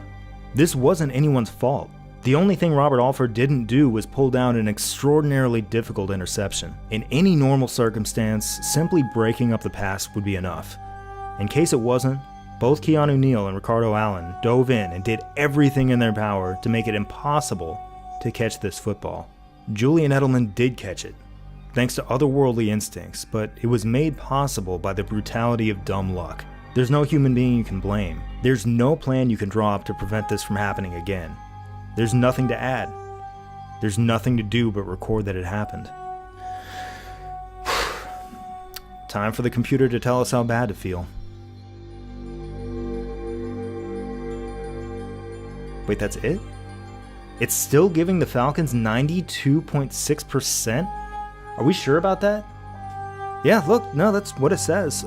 This wasn't anyone's fault. The only thing Robert Alford didn't do was pull down an extraordinarily difficult interception. In any normal circumstance, simply breaking up the pass would be enough. In case it wasn't, both Keanu Neal and Ricardo Allen dove in and did everything in their power to make it impossible to catch this football. Julian Edelman did catch it, thanks to otherworldly instincts, but it was made possible by the brutality of dumb luck. There's no human being you can blame. There's no plan you can draw up to prevent this from happening again. There's nothing to add. There's nothing to do but record that it happened. Time for the computer to tell us how bad to feel. Wait, that's it? It's still giving the Falcons 92.6%? Are we sure about that? Yeah, look, no, that's what it says.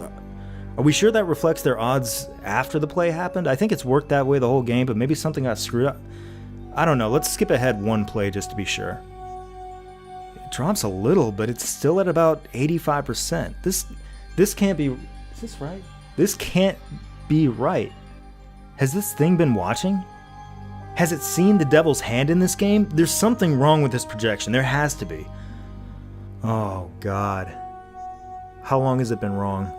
Are we sure that reflects their odds after the play happened? I think it's worked that way the whole game, but maybe something got screwed up. I don't know, let's skip ahead 1 play just to be sure. It drops a little, but it's still at about 85%. This can't be... Is this right? This can't be right. Has this thing been watching? Has it seen the devil's hand in this game? There's something wrong with this projection. There has to be. Oh, God. How long has it been wrong?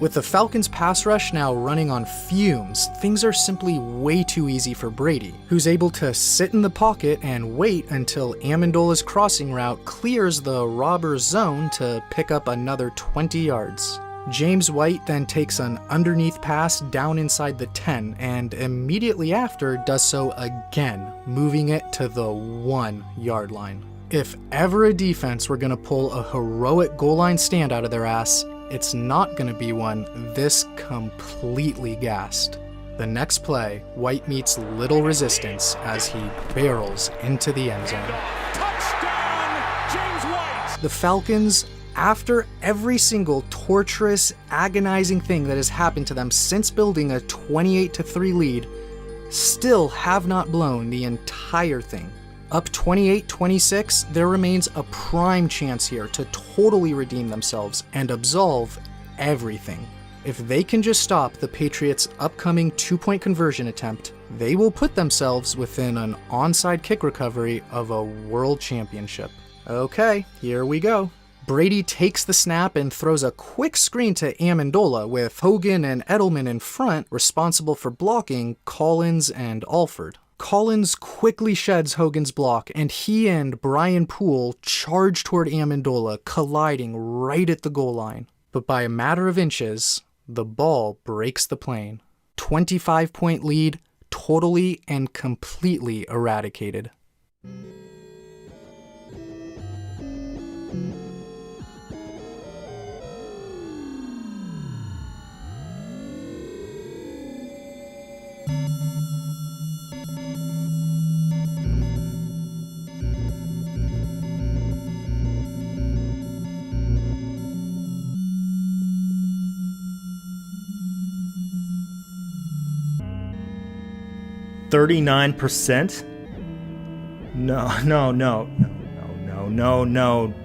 With the Falcons' pass rush now running on fumes, things are simply way too easy for Brady, who's able to sit in the pocket and wait until Amendola's crossing route clears the robber's zone to pick up another 20 yards. James White then takes an underneath pass down inside the 10 and immediately after does so again, moving it to the 1 yard line. If ever a defense were going to pull a heroic goal line stand out of their ass, it's not going to be one this completely gassed. The next play, White meets little resistance as he barrels into the end zone. Touchdown, James White! The Falcons, after every single torturous, agonizing thing that has happened to them since building a 28-3 lead, still have not blown the entire thing. Up 28-26, there remains a prime chance here to totally redeem themselves and absolve everything. If they can just stop the Patriots' upcoming 2-point conversion attempt, they will put themselves within an onside kick recovery of a world championship. Okay, here we go. Brady takes the snap and throws a quick screen to Amendola with Hogan and Edelman in front, responsible for blocking Collins and Alford. Collins quickly sheds Hogan's block, and he and Brian Poole charge toward Amendola, colliding right at the goal line. But by a matter of inches, the ball breaks the plane. 25-point lead, totally and completely eradicated. %39%? No.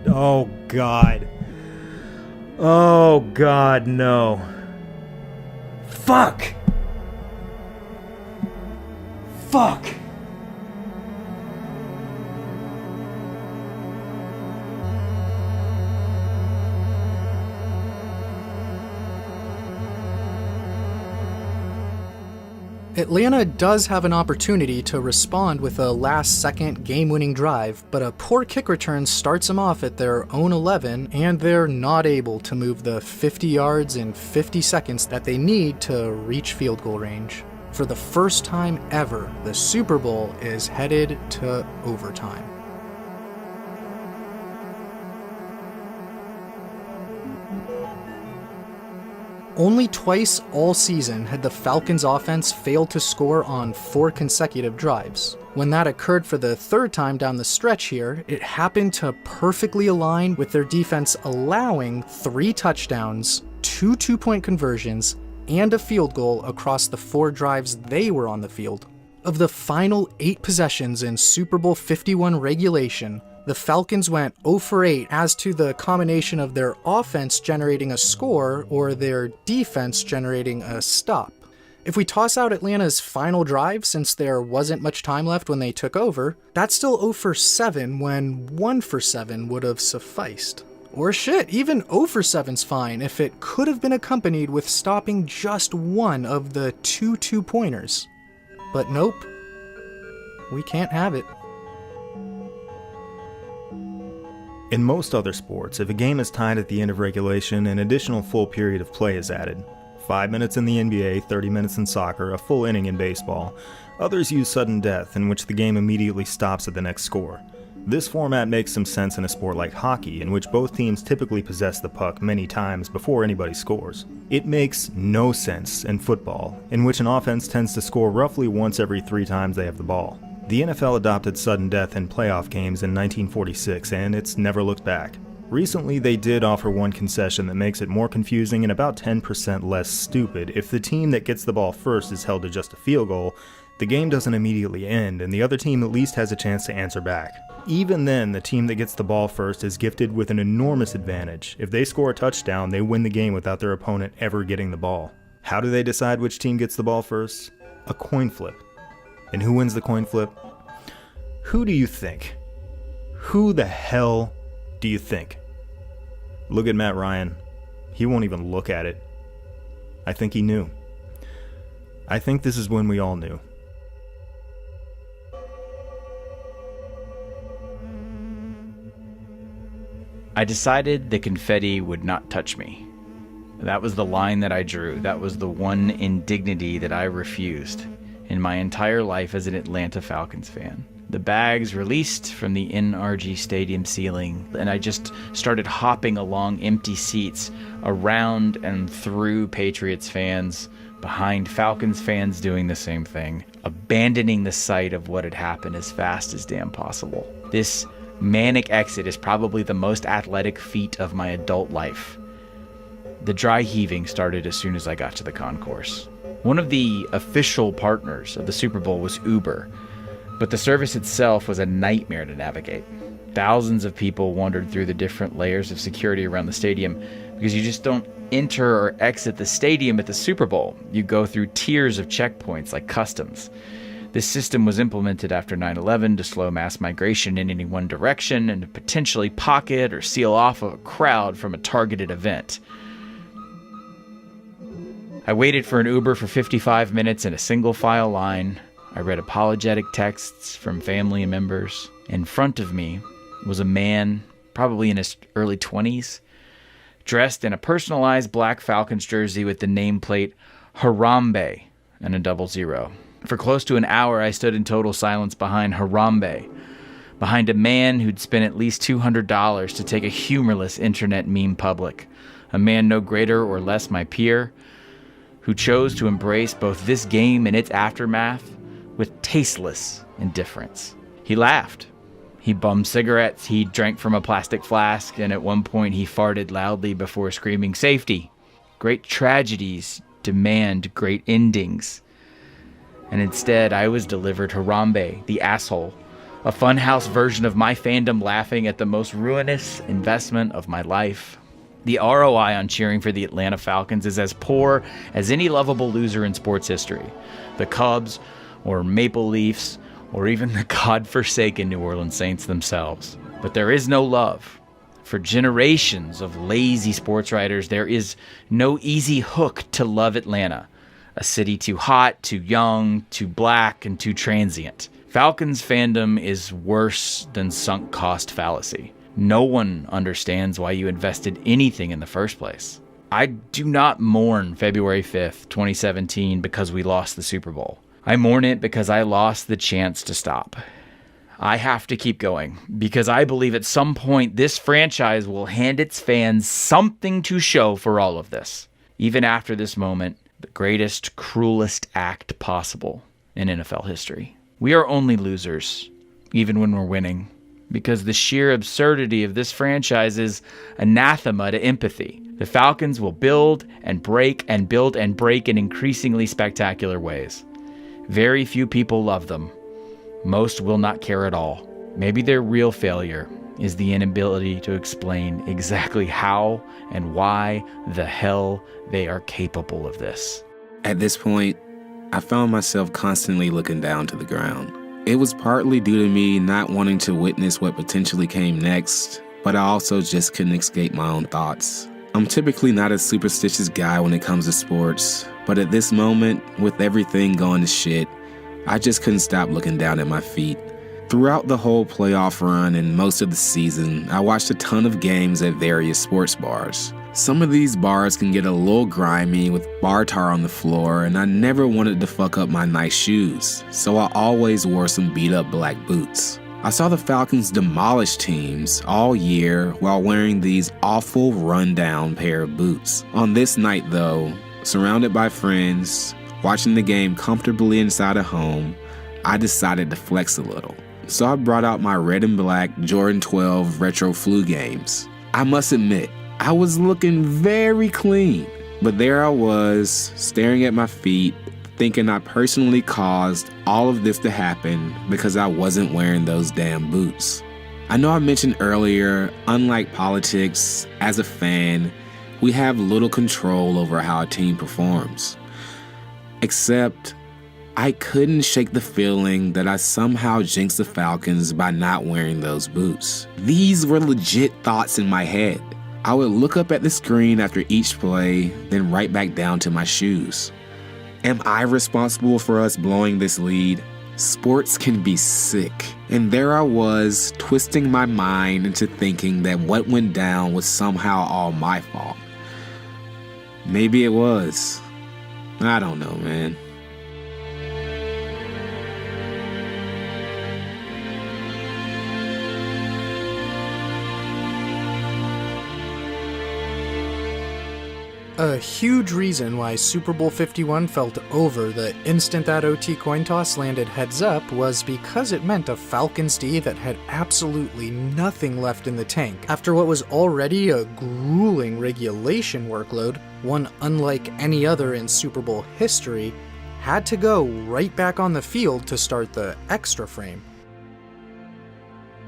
Oh, God. Oh, God, no. Fuck! Atlanta does have an opportunity to respond with a last-second game-winning drive, but a poor kick return starts them off at their own 11, and they're not able to move the 50 yards in 50 seconds that they need to reach field goal range. For the first time ever, the Super Bowl is headed to overtime. Only twice all season had the Falcons' offense failed to score on 4 consecutive drives. When that occurred for the third time down the stretch here, it happened to perfectly align with their defense allowing 3 touchdowns, 2 2-point conversions, and a field goal across the 4 drives they were on the field. Of the final 8 possessions in Super Bowl 51 regulation, the Falcons went 0 for 8 as to the combination of their offense generating a score or their defense generating a stop. If we toss out Atlanta's final drive, since there wasn't much time left when they took over, that's still 0 for 7 when 1 for 7 would have sufficed. Or shit, even 0 for 7's fine if it could have been accompanied with stopping just one of the 2 2-pointers. But nope, we can't have it. In most other sports, if a game is tied at the end of regulation, an additional full period of play is added. 5 minutes in the NBA, 30 minutes in soccer, a full inning in baseball. Others use sudden death, in which the game immediately stops at the next score. This format makes some sense in a sport like hockey, in which both teams typically possess the puck many times before anybody scores. It makes no sense in football, in which an offense tends to score roughly once every 3 times they have the ball. The NFL adopted sudden death in playoff games in 1946, and it's never looked back. Recently, they did offer one concession that makes it more confusing and about 10% less stupid. If the team that gets the ball first is held to just a field goal, the game doesn't immediately end, and the other team at least has a chance to answer back. Even then, the team that gets the ball first is gifted with an enormous advantage. If they score a touchdown, they win the game without their opponent ever getting the ball. How do they decide which team gets the ball first? A coin flip. And who wins the coin flip? Who do you think? Who the hell do you think? Look at Matt Ryan. He won't even look at it. I think he knew. I think this is when we all knew. I decided the confetti would not touch me. That was the line that I drew. That was the one indignity that I refused in my entire life as an Atlanta Falcons fan. The bags released from the NRG Stadium ceiling, and I just started hopping along empty seats around and through Patriots fans, behind Falcons fans doing the same thing, abandoning the sight of what had happened as fast as damn possible. This manic exit is probably the most athletic feat of my adult life. The dry heaving started as soon as I got to the concourse. One of the official partners of the Super Bowl was Uber, but the service itself was a nightmare to navigate. Thousands of people wandered through the different layers of security around the stadium because you just don't enter or exit the stadium at the Super Bowl. You go through tiers of checkpoints like customs. This system was implemented after 9/11 to slow mass migration in any one direction and to potentially pocket or seal off a crowd from a targeted event. I waited for an Uber for 55 minutes in a single file line. I read apologetic texts from family and members. In front of me was a man, probably in his early 20s, dressed in a personalized black Falcons jersey with the nameplate Harambe and a 00. For close to an hour, I stood in total silence behind Harambe, behind a man who'd spent at least $200 to take a humorless internet meme public, a man no greater or less my peer, who chose to embrace both this game and its aftermath with tasteless indifference. He laughed. He bummed cigarettes, he drank from a plastic flask, and at one point he farted loudly before screaming, "Safety! Great tragedies demand great endings." And instead, I was delivered Harambe, the asshole, a funhouse version of my fandom laughing at the most ruinous investment of my life. The ROI on cheering for the Atlanta Falcons is as poor as any lovable loser in sports history. The Cubs, or Maple Leafs, or even the godforsaken New Orleans Saints themselves. But there is no love. For generations of lazy sports writers, there is no easy hook to love Atlanta. A city too hot, too young, too black, and too transient. Falcons fandom is worse than sunk cost fallacy. No one understands why you invested anything in the first place. I do not mourn February 5th, 2017 because we lost the Super Bowl. I mourn it because I lost the chance to stop. I have to keep going because I believe at some point this franchise will hand its fans something to show for all of this. Even after this moment, the greatest, cruelest act possible in NFL history. We are only losers, even when we're winning, because the sheer absurdity of this franchise is anathema to empathy. The Falcons will build and break and build and break in increasingly spectacular ways. Very few people love them. Most will not care at all. Maybe their real failure is the inability to explain exactly how and why the hell they are capable of this. At this point, I found myself constantly looking down to the ground. It was partly due to me not wanting to witness what potentially came next, but I also just couldn't escape my own thoughts. I'm typically not a superstitious guy when it comes to sports, but at this moment, with everything going to shit, I just couldn't stop looking down at my feet. Throughout the whole playoff run and most of the season, I watched a ton of games at various sports bars. Some of these bars can get a little grimy with bar tar on the floor, and I never wanted to fuck up my nice shoes, so I always wore some beat up black boots. I saw the Falcons demolish teams all year while wearing these awful rundown pair of boots. On this night though, surrounded by friends, watching the game comfortably inside a home, I decided to flex a little. So I brought out my red and black Jordan 12 Retro Flu games. I must admit, I was looking very clean, but there I was, staring at my feet, thinking I personally caused all of this to happen because I wasn't wearing those damn boots. I know I mentioned earlier, unlike politics, as a fan, we have little control over how a team performs. Except, I couldn't shake the feeling that I somehow jinxed the Falcons by not wearing those boots. These were legit thoughts in my head. I would look up at the screen after each play, then right back down to my shoes. Am I responsible for us blowing this lead? Sports can be sick. And there I was, twisting my mind into thinking that what went down was somehow all my fault. Maybe it was. I don't know, man. A huge reason why Super Bowl 51 felt over the instant that OT coin toss landed heads up was because it meant a Falcons D that had absolutely nothing left in the tank. After what was already a grueling regulation workload, one unlike any other in Super Bowl history, had to go right back on the field to start the extra frame.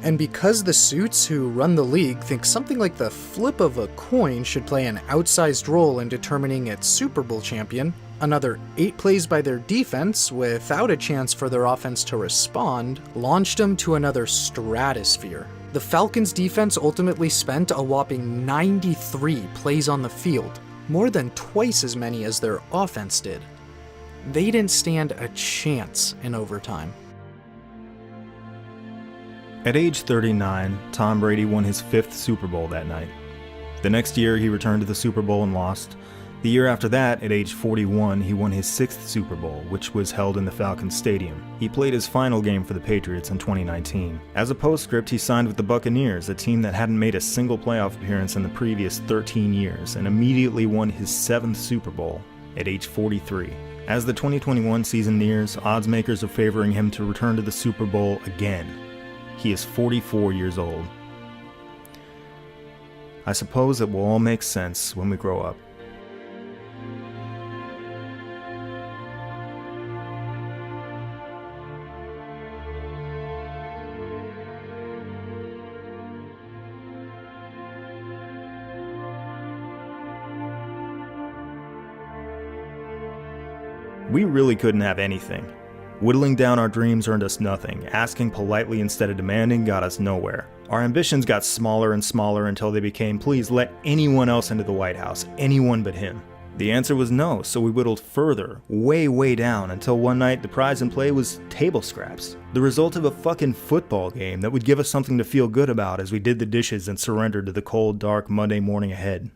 And because the suits who run the league think something like the flip of a coin should play an outsized role in determining its Super Bowl champion, another 8 plays by their defense, without a chance for their offense to respond, launched them to another stratosphere. The Falcons' defense ultimately spent a whopping 93 plays on the field, more than twice as many as their offense did. They didn't stand a chance in overtime. At age 39, Tom Brady won his 5th Super Bowl that night. The next year, he returned to the Super Bowl and lost. The year after that, at age 41, he won his 6th Super Bowl, which was held in the Falcons Stadium. He played his final game for the Patriots in 2019. As a postscript, he signed with the Buccaneers, a team that hadn't made a single playoff appearance in the previous 13 years, and immediately won his 7th Super Bowl at age 43. As the 2021 season nears, odds makers are favoring him to return to the Super Bowl again. He is 44 years old. I suppose it will all make sense when we grow up. We really couldn't have anything. Whittling down our dreams earned us nothing. Asking politely instead of demanding got us nowhere. Our ambitions got smaller and smaller until they became, please let anyone else into the White House, anyone but him. The answer was no, so we whittled further, way down, until one night the prize in play was table scraps. The result of a fucking football game that would give us something to feel good about as we did the dishes and surrendered to the cold, dark Monday morning ahead.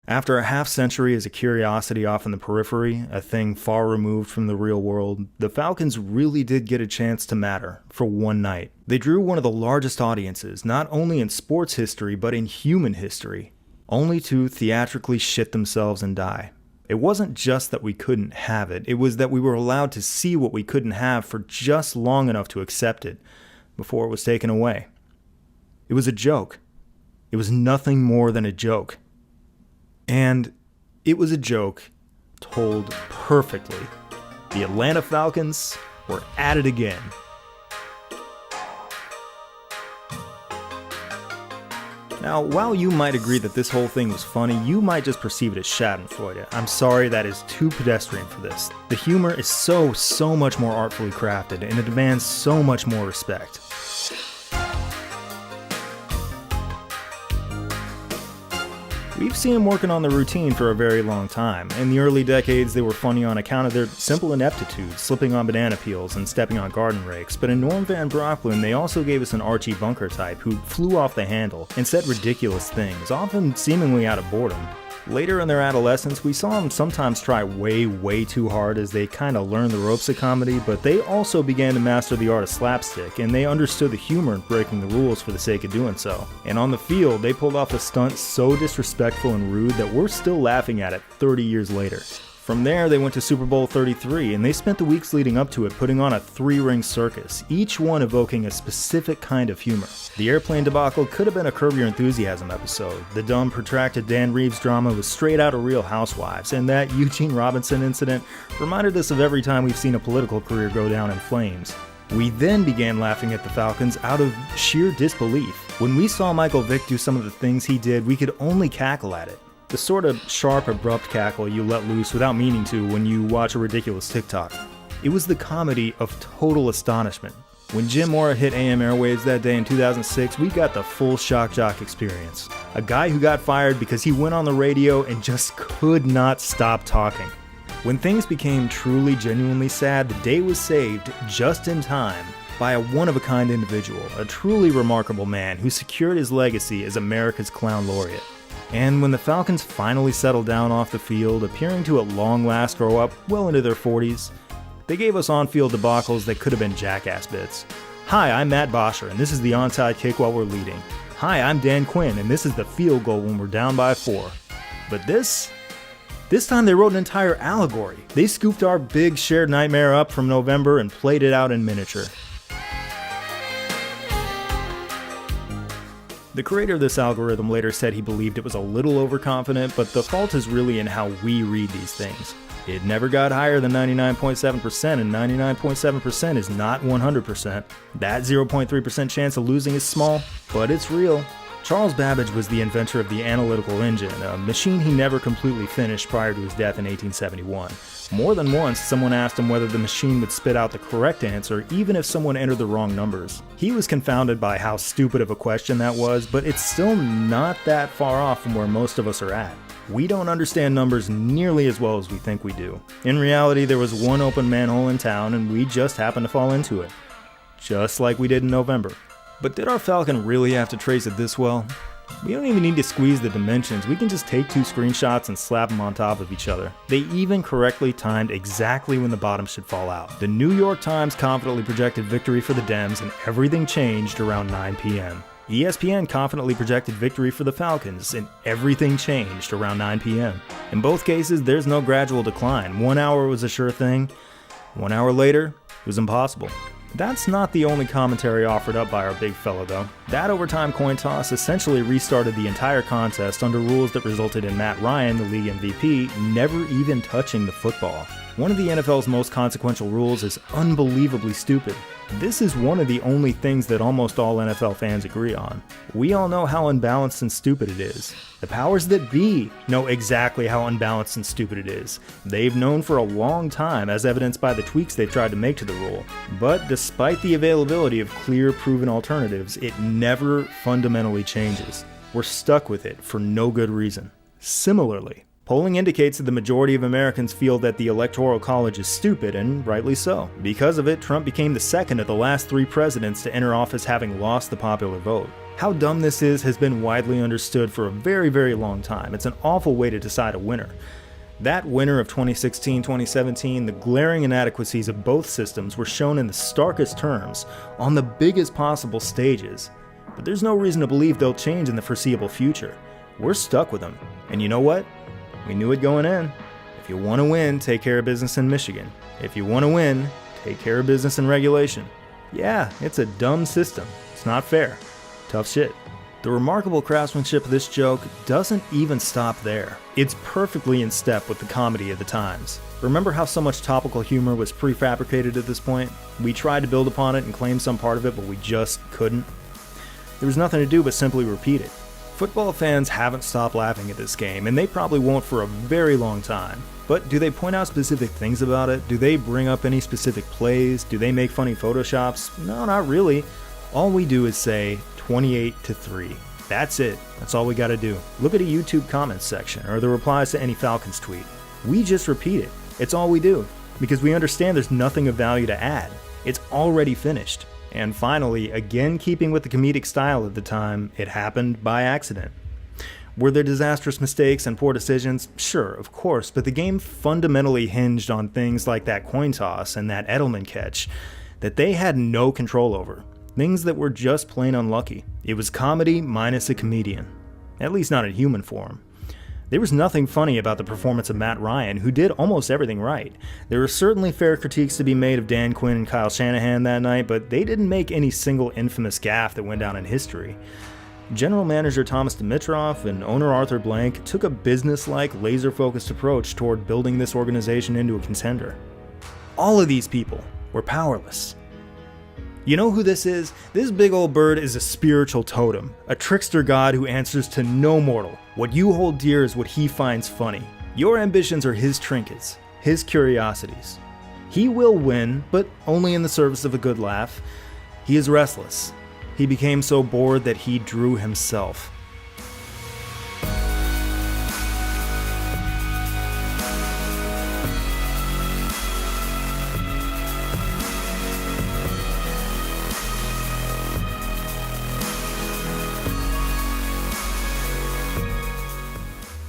After a half-century as a curiosity off in the periphery, a thing far removed from the real world, the Falcons really did get a chance to matter for one night. They drew one of the largest audiences, not only in sports history, but in human history, only to theatrically shit themselves and die. It wasn't just that we couldn't have it, it was that we were allowed to see what we couldn't have for just long enough to accept it, before it was taken away. It was a joke. It was nothing more than a joke. And it was a joke told perfectly. The Atlanta Falcons were at it again. Now, while you might agree that this whole thing was funny, you might just perceive it as schadenfreude. I'm sorry, that is too pedestrian for this. The humor is so much more artfully crafted, and it demands so much more respect. We've seen them working on the routine for a very long time. In the early decades, they were funny on account of their simple ineptitude, slipping on banana peels and stepping on garden rakes, but in Norm Van Brocklin, they also gave us an Archie Bunker type who flew off the handle and said ridiculous things, often seemingly out of boredom. Later in their adolescence, we saw them sometimes try way too hard as they kinda learned the ropes of comedy, but they also began to master the art of slapstick, and they understood the humor in breaking the rules for the sake of doing so. And on the field, they pulled off a stunt so disrespectful and rude that we're still laughing at it 30 years later. From there, they went to Super Bowl 33, and they spent the weeks leading up to it putting on a 3-ring circus, each one evoking a specific kind of humor. The airplane debacle could have been a Curb Your Enthusiasm episode. The dumb, protracted Dan Reeves drama was straight out of Real Housewives, and that Eugene Robinson incident reminded us of every time we've seen a political career go down in flames. We then began laughing at the Falcons out of sheer disbelief. When we saw Michael Vick do some of the things he did, we could only cackle at it. The sort of sharp, abrupt cackle you let loose without meaning to when you watch a ridiculous TikTok. It was the comedy of total astonishment. When Jim Mora hit AM airwaves that day in 2006, we got the full shock jock experience. A guy who got fired because he went on the radio and just could not stop talking. When things became truly, genuinely sad, the day was saved just in time by a one-of-a-kind individual, a truly remarkable man who secured his legacy as America's clown laureate. And when the Falcons finally settled down off the field, appearing to at long last grow up well into their 40s, they gave us on-field debacles that could have been jackass bits. Hi, I'm Matt Bosher, and this is the onside kick while we're leading. Hi, I'm Dan Quinn, and this is the field goal when we're down by 4. But this time they wrote an entire allegory. They scooped our big shared nightmare up from November and played it out in miniature. The creator of this algorithm later said he believed it was a little overconfident, but the fault is really in how we read these things. It never got higher than 99.7%, and 99.7% is not 100%. That 0.3% chance of losing is small, but it's real. Charles Babbage was the inventor of the analytical engine, a machine he never completely finished prior to his death in 1871. More than once, someone asked him whether the machine would spit out the correct answer even if someone entered the wrong numbers. He was confounded by how stupid of a question that was, but it's still not that far off from where most of us are at. We don't understand numbers nearly as well as we think we do. In reality, there was one open manhole in town and we just happened to fall into it. Just like we did in November. But did our Falcon really have to trace it this well? We don't even need to squeeze the dimensions, we can just take 2 screenshots and slap them on top of each other. They even correctly timed exactly when the bottom should fall out. The New York Times confidently projected victory for the Dems and everything changed around 9 p.m. ESPN confidently projected victory for the Falcons, and everything changed around 9 p.m. In both cases, there's no gradual decline. 1 hour was a sure thing. 1 hour later, it was impossible. That's not the only commentary offered up by our big fella, though. That overtime coin toss essentially restarted the entire contest under rules that resulted in Matt Ryan, the league MVP, never even touching the football. One of the NFL's most consequential rules is unbelievably stupid. This is one of the only things that almost all NFL fans agree on. We all know how unbalanced and stupid it is. The powers that be know exactly how unbalanced and stupid it is. They've known for a long time, as evidenced by the tweaks they've tried to make to the rule. But despite the availability of clear, proven alternatives, it never fundamentally changes. We're stuck with it for no good reason. Similarly, polling indicates that the majority of Americans feel that the Electoral College is stupid, and rightly so. Because of it, Trump became the second of the last 3 presidents to enter office having lost the popular vote. How dumb this is has been widely understood for a very, very long time. It's an awful way to decide a winner. That winter of 2016-2017, the glaring inadequacies of both systems were shown in the starkest terms, on the biggest possible stages. But there's no reason to believe they'll change in the foreseeable future. We're stuck with them. And you know what? We knew it going in. If you want to win, take care of business in Michigan. If you want to win, take care of business in regulation. Yeah, it's a dumb system. It's not fair. Tough shit. The remarkable craftsmanship of this joke doesn't even stop there. It's perfectly in step with the comedy of the times. Remember how so much topical humor was prefabricated at this point? We tried to build upon it and claim some part of it, but we just couldn't. There was nothing to do but simply repeat it. Football fans haven't stopped laughing at this game, and they probably won't for a very long time. But do they point out specific things about it? Do they bring up any specific plays? Do they make funny photoshops? No, not really. All we do is say 28-3. That's it. That's all we gotta do. Look at a YouTube comments section or the replies to any Falcons tweet. We just repeat it. It's all we do. Because we understand there's nothing of value to add. It's already finished. And finally, again keeping with the comedic style of the time, it happened by accident. Were there disastrous mistakes and poor decisions? Sure, of course, but the game fundamentally hinged on things like that coin toss and that Edelman catch that they had no control over. Things that were just plain unlucky. It was comedy minus a comedian. At least not in human form. There was nothing funny about the performance of Matt Ryan, who did almost everything right. There were certainly fair critiques to be made of Dan Quinn and Kyle Shanahan that night, but they didn't make any single infamous gaffe that went down in history. General Manager Thomas Dimitroff and owner Arthur Blank took a business-like, laser-focused approach toward building this organization into a contender. All of these people were powerless. You know who this is? This big old bird is a spiritual totem, a trickster god who answers to no mortal. What you hold dear is what he finds funny. Your ambitions are his trinkets, his curiosities. He will win, but only in the service of a good laugh. He is restless. He became so bored that he drew himself.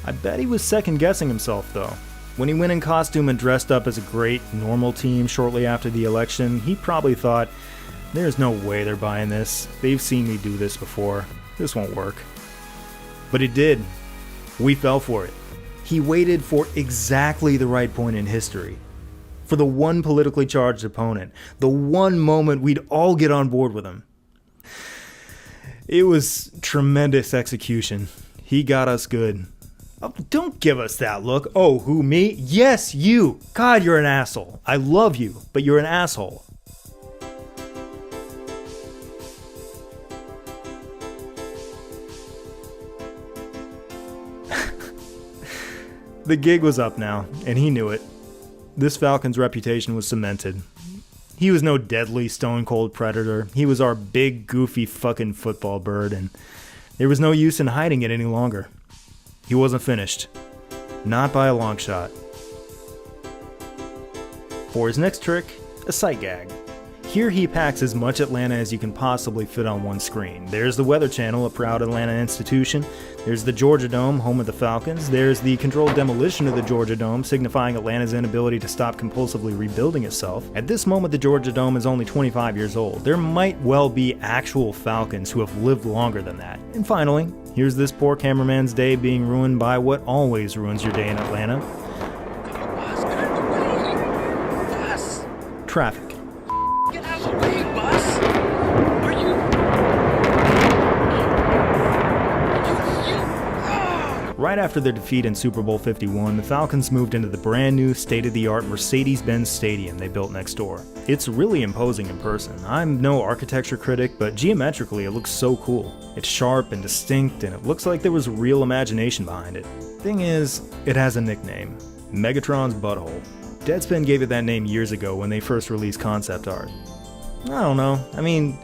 I bet he was second-guessing himself, though. When he went in costume and dressed up as a great, normal team shortly after the election, he probably thought, there's no way they're buying this. They've seen me do this before. This won't work. But it did. We fell for it. He waited for exactly the right point in history. For the one politically charged opponent. The one moment we'd all get on board with him. It was tremendous execution. He got us good. Oh, don't give us that look. Oh, who, me? Yes, you. God, you're an asshole. I love you, but you're an asshole. The gig was up now, and he knew it. This Falcons reputation was cemented. He was no deadly, stone-cold predator. He was our big, goofy fucking football bird, and there was no use in hiding it any longer. He wasn't finished. Not by a long shot. For his next trick, a sight gag. Here he packs as much Atlanta as you can possibly fit on one screen. There's the Weather Channel, a proud Atlanta institution. There's the Georgia Dome, home of the Falcons. There's the controlled demolition of the Georgia Dome, signifying Atlanta's inability to stop compulsively rebuilding itself. At this moment, the Georgia Dome is only 25 years old. There might well be actual Falcons who have lived longer than that. And finally, here's this poor cameraman's day being ruined by what always ruins your day in Atlanta. Traffic. Get out of the way, bus! Are you... Right after their defeat in Super Bowl 51, the Falcons moved into the brand new state-of-the-art Mercedes-Benz Stadium they built next door. It's really imposing in person. I'm no architecture critic, but geometrically it looks so cool. It's sharp and distinct, and it looks like there was real imagination behind it. Thing is, it has a nickname, Megatron's Butthole. Deadspin gave it that name years ago when they first released concept art. I don't know. I mean,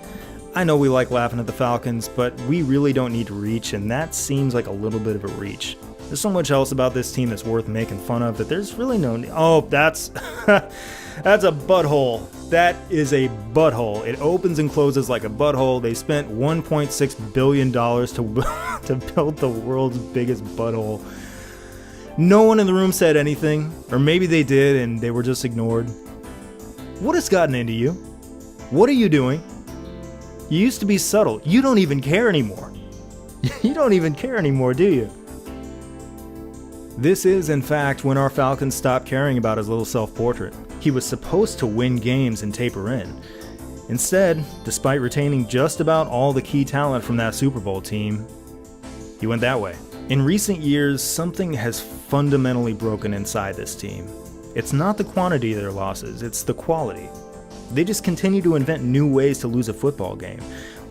I know we like laughing at the Falcons, but we really don't need to reach, and that seems like a little bit of a reach. There's so much else about this team that's worth making fun of that there's really no need. Oh, that's that's a butthole. That is a butthole. It opens and closes like a butthole. They spent $1.6 billion to build the world's biggest butthole. No one in the room said anything, or maybe they did and they were just ignored. What has gotten into you? What are you doing? You used to be subtle. You don't even care anymore. You don't even care anymore, do you? This is, in fact, when our Falcons stopped caring about his little self-portrait. He was supposed to win games and taper in. Instead, despite retaining just about all the key talent from that Super Bowl team, he went that way. In recent years, something has fundamentally broken inside this team. It's not the quantity of their losses, it's the quality. They just continue to invent new ways to lose a football game.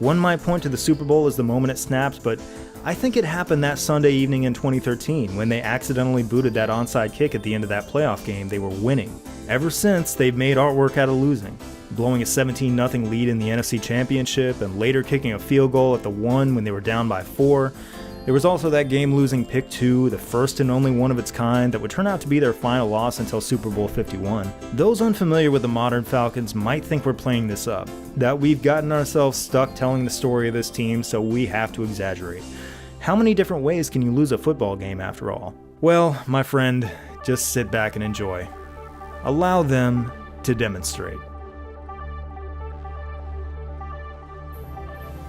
One might point to the Super Bowl as the moment it snaps, but I think it happened that Sunday evening in 2013 when they accidentally booted that onside kick at the end of that playoff game they were winning. Ever since, they've made artwork out of losing, blowing a 17-0 lead in the NFC Championship and later kicking a field goal at the 1 when they were down by 4. There was also that game-losing pick 2, the first and only one of its kind that would turn out to be their final loss until Super Bowl 51. Those unfamiliar with the modern Falcons might think we're playing this up, that we've gotten ourselves stuck telling the story of this team so we have to exaggerate. How many different ways can you lose a football game after all? Well, my friend, just sit back and enjoy. Allow them to demonstrate.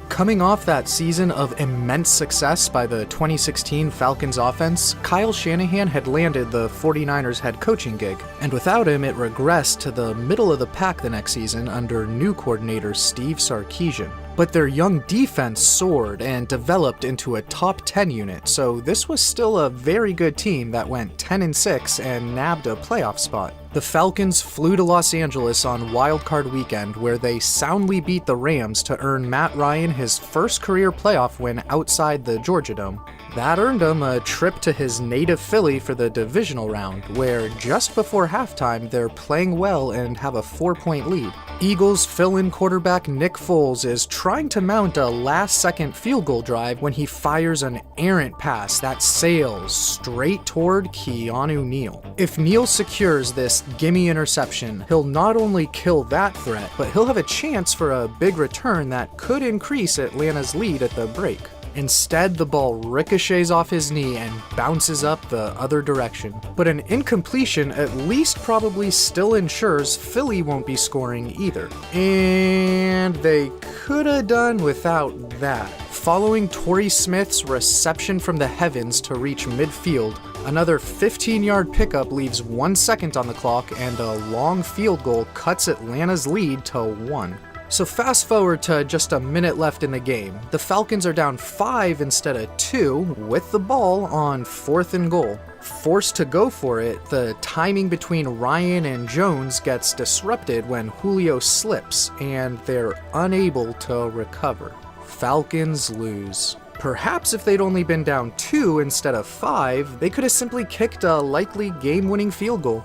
Coming off that season of immense success by the 2016 Falcons offense, Kyle Shanahan had landed the 49ers head coaching gig, and without him it regressed to the middle of the pack the next season under new coordinator Steve Sarkisian. But their young defense soared and developed into a top 10 unit, so this was still a very good team that went 10-6 and nabbed a playoff spot. The Falcons flew to Los Angeles on Wild Card Weekend, where they soundly beat the Rams to earn Matt Ryan his first career playoff win outside the Georgia Dome. That earned him a trip to his native Philly for the divisional round, where just before halftime they're playing well and have a 4-point lead. Eagles fill-in quarterback Nick Foles is trying to mount a last-second field goal drive when he fires an errant pass that sails straight toward Keanu Neal. If Neal secures this gimme interception, he'll not only kill that threat, but he'll have a chance for a big return that could increase Atlanta's lead at the break. Instead, the ball ricochets off his knee and bounces up the other direction. But an incompletion at least probably still ensures Philly won't be scoring either. And they could have done without that. Following Torrey Smith's reception from the heavens to reach midfield, another 15-yard pickup leaves 1 second on the clock, and a long field goal cuts Atlanta's lead to 1. So fast forward to just a minute left in the game. The Falcons are down 5 instead of 2 with the ball on 4th and goal. Forced to go for it, the timing between Ryan and Jones gets disrupted when Julio slips, and they're unable to recover. Falcons lose. Perhaps if they'd only been down 2 instead of 5, they could have simply kicked a likely game-winning field goal.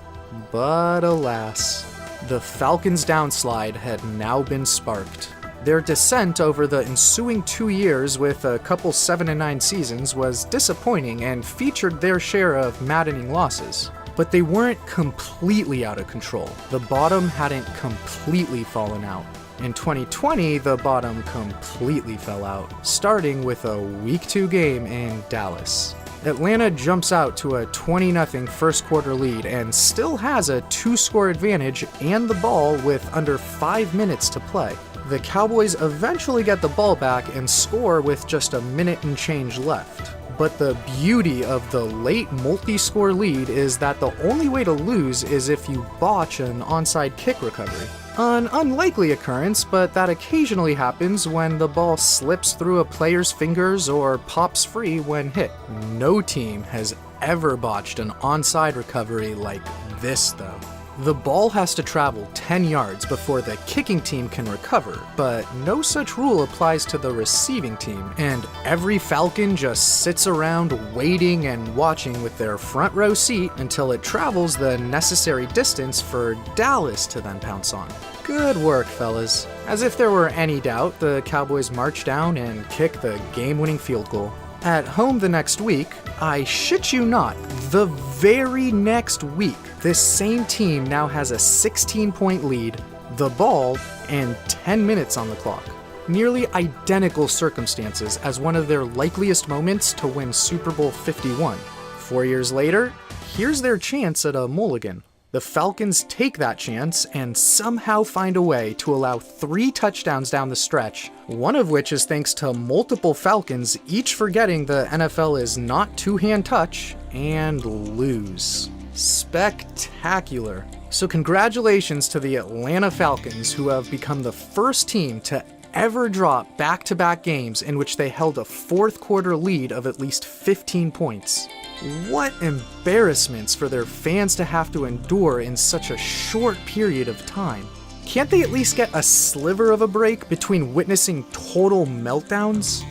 But alas, the Falcons' downslide had now been sparked. Their descent over the ensuing 2 years with a couple 7-9 seasons was disappointing and featured their share of maddening losses. But they weren't completely out of control. The bottom hadn't completely fallen out. In 2020, the bottom completely fell out, starting with a Week 2 game in Dallas. Atlanta jumps out to a 20-0 first quarter lead and still has a 2-score advantage and the ball with under 5 minutes to play. The Cowboys eventually get the ball back and score with just a minute and change left. But the beauty of the late multi-score lead is that the only way to lose is if you botch an onside kick recovery. An unlikely occurrence, but that occasionally happens when the ball slips through a player's fingers or pops free when hit. No team has ever botched an onside recovery like this, though. The ball has to travel 10 yards before the kicking team can recover, but no such rule applies to the receiving team, and every Falcon just sits around waiting and watching with their front row seat until it travels the necessary distance for Dallas to then pounce on. Good work, fellas. As if there were any doubt, the Cowboys march down and kick the game-winning field goal. At home the next week, I shit you not, the very next week, this same team now has a 16-point lead, the ball, and 10 minutes on the clock. Nearly identical circumstances as one of their likeliest moments to win Super Bowl 51. 4 years later, here's their chance at a mulligan. The Falcons take that chance and somehow find a way to allow 3 touchdowns down the stretch, one of which is thanks to multiple Falcons each forgetting the NFL is not two-hand touch, and lose. Spectacular. So congratulations to the Atlanta Falcons, who have become the first team to ever drop back-to-back games in which they held a fourth quarter lead of at least 15 points. What embarrassments for their fans to have to endure in such a short period of time. Can't they at least get a sliver of a break between witnessing total meltdowns?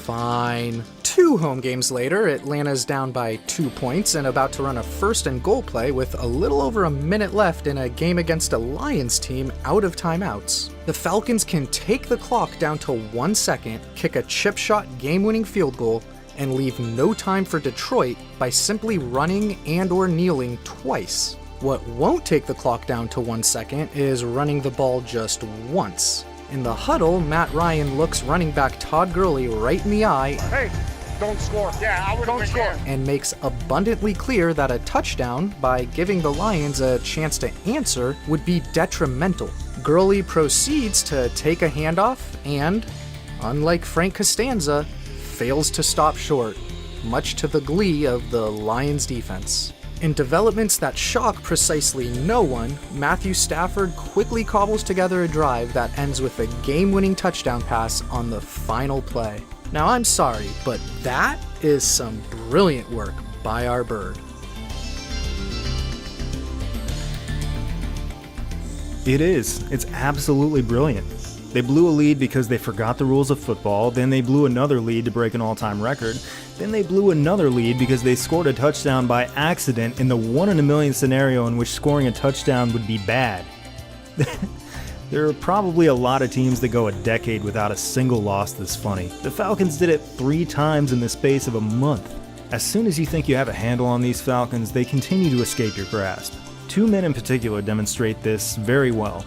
Fine. 2 home games later, Atlanta's down by 2 points and about to run a first and goal play with a little over a minute left in a game against a Lions team out of timeouts. The Falcons can take the clock down to 1 second, kick a chip shot game-winning field goal, and leave no time for Detroit by simply running and or kneeling twice. What won't take the clock down to 1 second is running the ball just once. In the huddle, Matt Ryan looks running back Todd Gurley right in the eye. Hey, don't score. Yeah, I would don't score. And makes abundantly clear that a touchdown, by giving the Lions a chance to answer, would be detrimental. Gurley proceeds to take a handoff and, unlike Frank Costanza, fails to stop short, much to the glee of the Lions defense. In developments that shock precisely no one, Matthew Stafford quickly cobbles together a drive that ends with a game-winning touchdown pass on the final play. Now I'm sorry, but that is some brilliant work by our bird. It is. It's absolutely brilliant. They blew a lead because they forgot the rules of football, then they blew another lead to break an all-time record, then they blew another lead because they scored a touchdown by accident in the 1 in a million scenario in which scoring a touchdown would be bad. There are probably a lot of teams that go a decade without a single loss this funny. The Falcons did it 3 times in the space of a month. As soon as you think you have a handle on these Falcons, they continue to escape your grasp. 2 men in particular demonstrate this very well.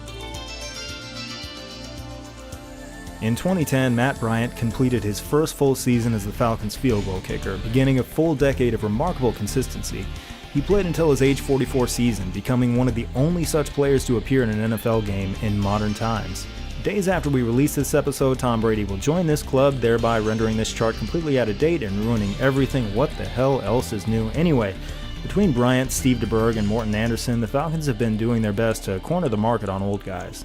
In 2010, Matt Bryant completed his first full season as the Falcons' field goal kicker, beginning a full decade of remarkable consistency. He played until his age 44 season, becoming one of the only such players to appear in an NFL game in modern times. Days after we release this episode, Tom Brady will join this club, thereby rendering this chart completely out of date and ruining everything what the hell else is new. Anyway, between Bryant, Steve DeBerg, and Morton Anderson, the Falcons have been doing their best to corner the market on old guys.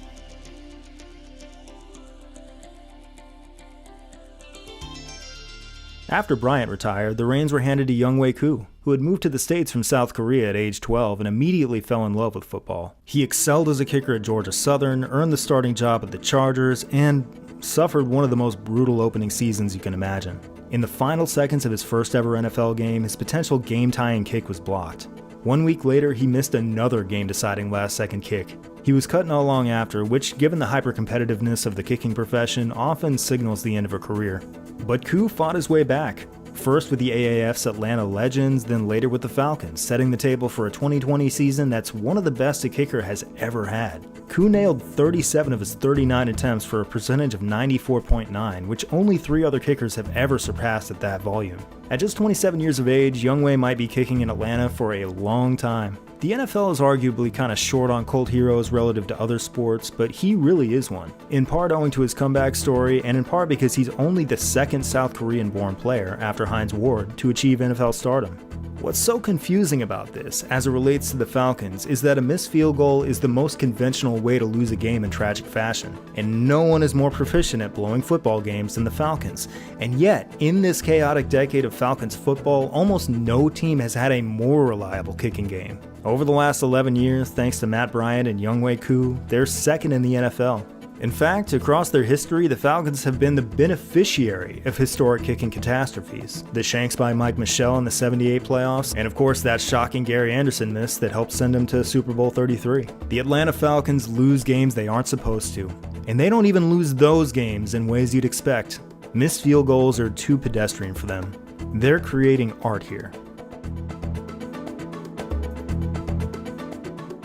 After Bryant retired, the reins were handed to Younghoe Koo, who had moved to the States from South Korea at age 12 and immediately fell in love with football. He excelled as a kicker at Georgia Southern, earned the starting job at the Chargers, and suffered one of the most brutal opening seasons you can imagine. In the final seconds of his first ever NFL game, his potential game-tying kick was blocked. 1 week later, he missed another game-deciding last-second kick. He was cut not long after, which, given the hyper-competitiveness of the kicking profession, often signals the end of a career. But Koo fought his way back, first with the AAF's Atlanta Legends, then later with the Falcons, setting the table for a 2020 season that's one of the best a kicker has ever had. Koo nailed 37 of his 39 attempts for a percentage of 94.9, which only 3 other kickers have ever surpassed at that volume. At just 27 years of age, Younghoe might be kicking in Atlanta for a long time. The NFL is arguably kind of short on cult heroes relative to other sports, but he really is one. In part owing to his comeback story, and in part because he's only the second South Korean-born player, after Hines Ward, to achieve NFL stardom. What's so confusing about this, as it relates to the Falcons, is that a missed field goal is the most conventional way to lose a game in tragic fashion, and no one is more proficient at blowing football games than the Falcons. And yet, in this chaotic decade of Falcons football, almost no team has had a more reliable kicking game. Over the last 11 years, thanks to Matt Bryant and Younghoe Koo, they're second in the NFL. In fact, across their history, the Falcons have been the beneficiary of historic kicking catastrophes. The shanks by Mike Michel in the '78 playoffs, and of course that shocking Gary Anderson miss that helped send him to Super Bowl 33. The Atlanta Falcons lose games they aren't supposed to, and they don't even lose those games in ways you'd expect. Missed field goals are too pedestrian for them. They're creating art here.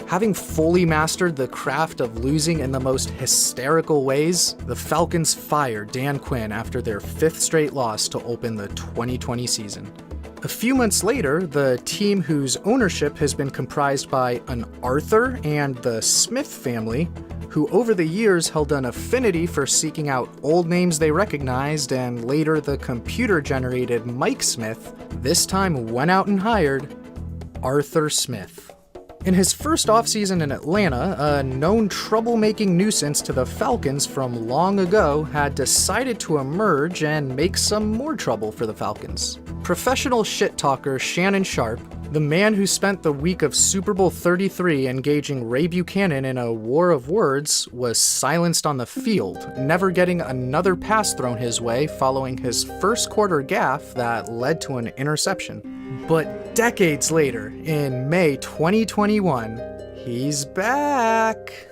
Having fully mastered the craft of losing in the most hysterical ways, the Falcons fired Dan Quinn after their 5th straight loss to open the 2020 season. A few months later, the team whose ownership has been comprised by an Arthur and the Smith family, who over the years held an affinity for seeking out old names they recognized, and later the computer-generated Mike Smith, this time went out and hired Arthur Smith. In his first offseason in Atlanta, a known troublemaking nuisance to the Falcons from long ago had decided to emerge and make some more trouble for the Falcons. Professional shit-talker Shannon Sharpe, the man who spent the week of Super Bowl 33 engaging Ray Buchanan in a war of words, was silenced on the field, never getting another pass thrown his way following his first quarter gaffe that led to an interception. But decades later, in May 2021, he's back.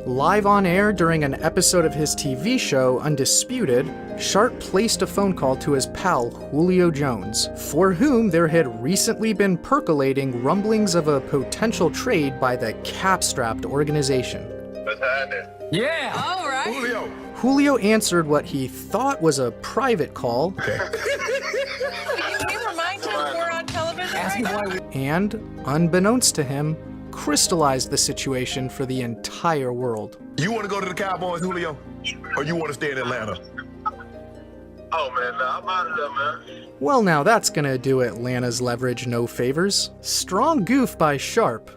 Live on air during an episode of his TV show, Undisputed, Sharpe placed a phone call to his pal Julio Jones, for whom there had recently been percolating rumblings of a potential trade by the cap-strapped organization. What's happening? Yeah. All right. Julio. Julio answered what he thought was a private call, Can you remind him we're on television right now? and, unbeknownst to him, crystallized the situation for the entire world. You want to go to the Cowboys, Julio? Or you want to stay in Atlanta? Oh, man, nah, I'm out of there, man. Well, now that's gonna do Atlanta's leverage no favors. Strong goof by Sharpe.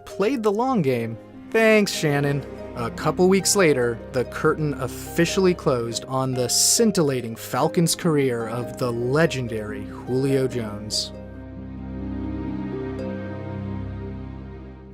Played the long game. Thanks, Shannon. A couple weeks later, the curtain officially closed on the scintillating Falcons career of the legendary Julio Jones.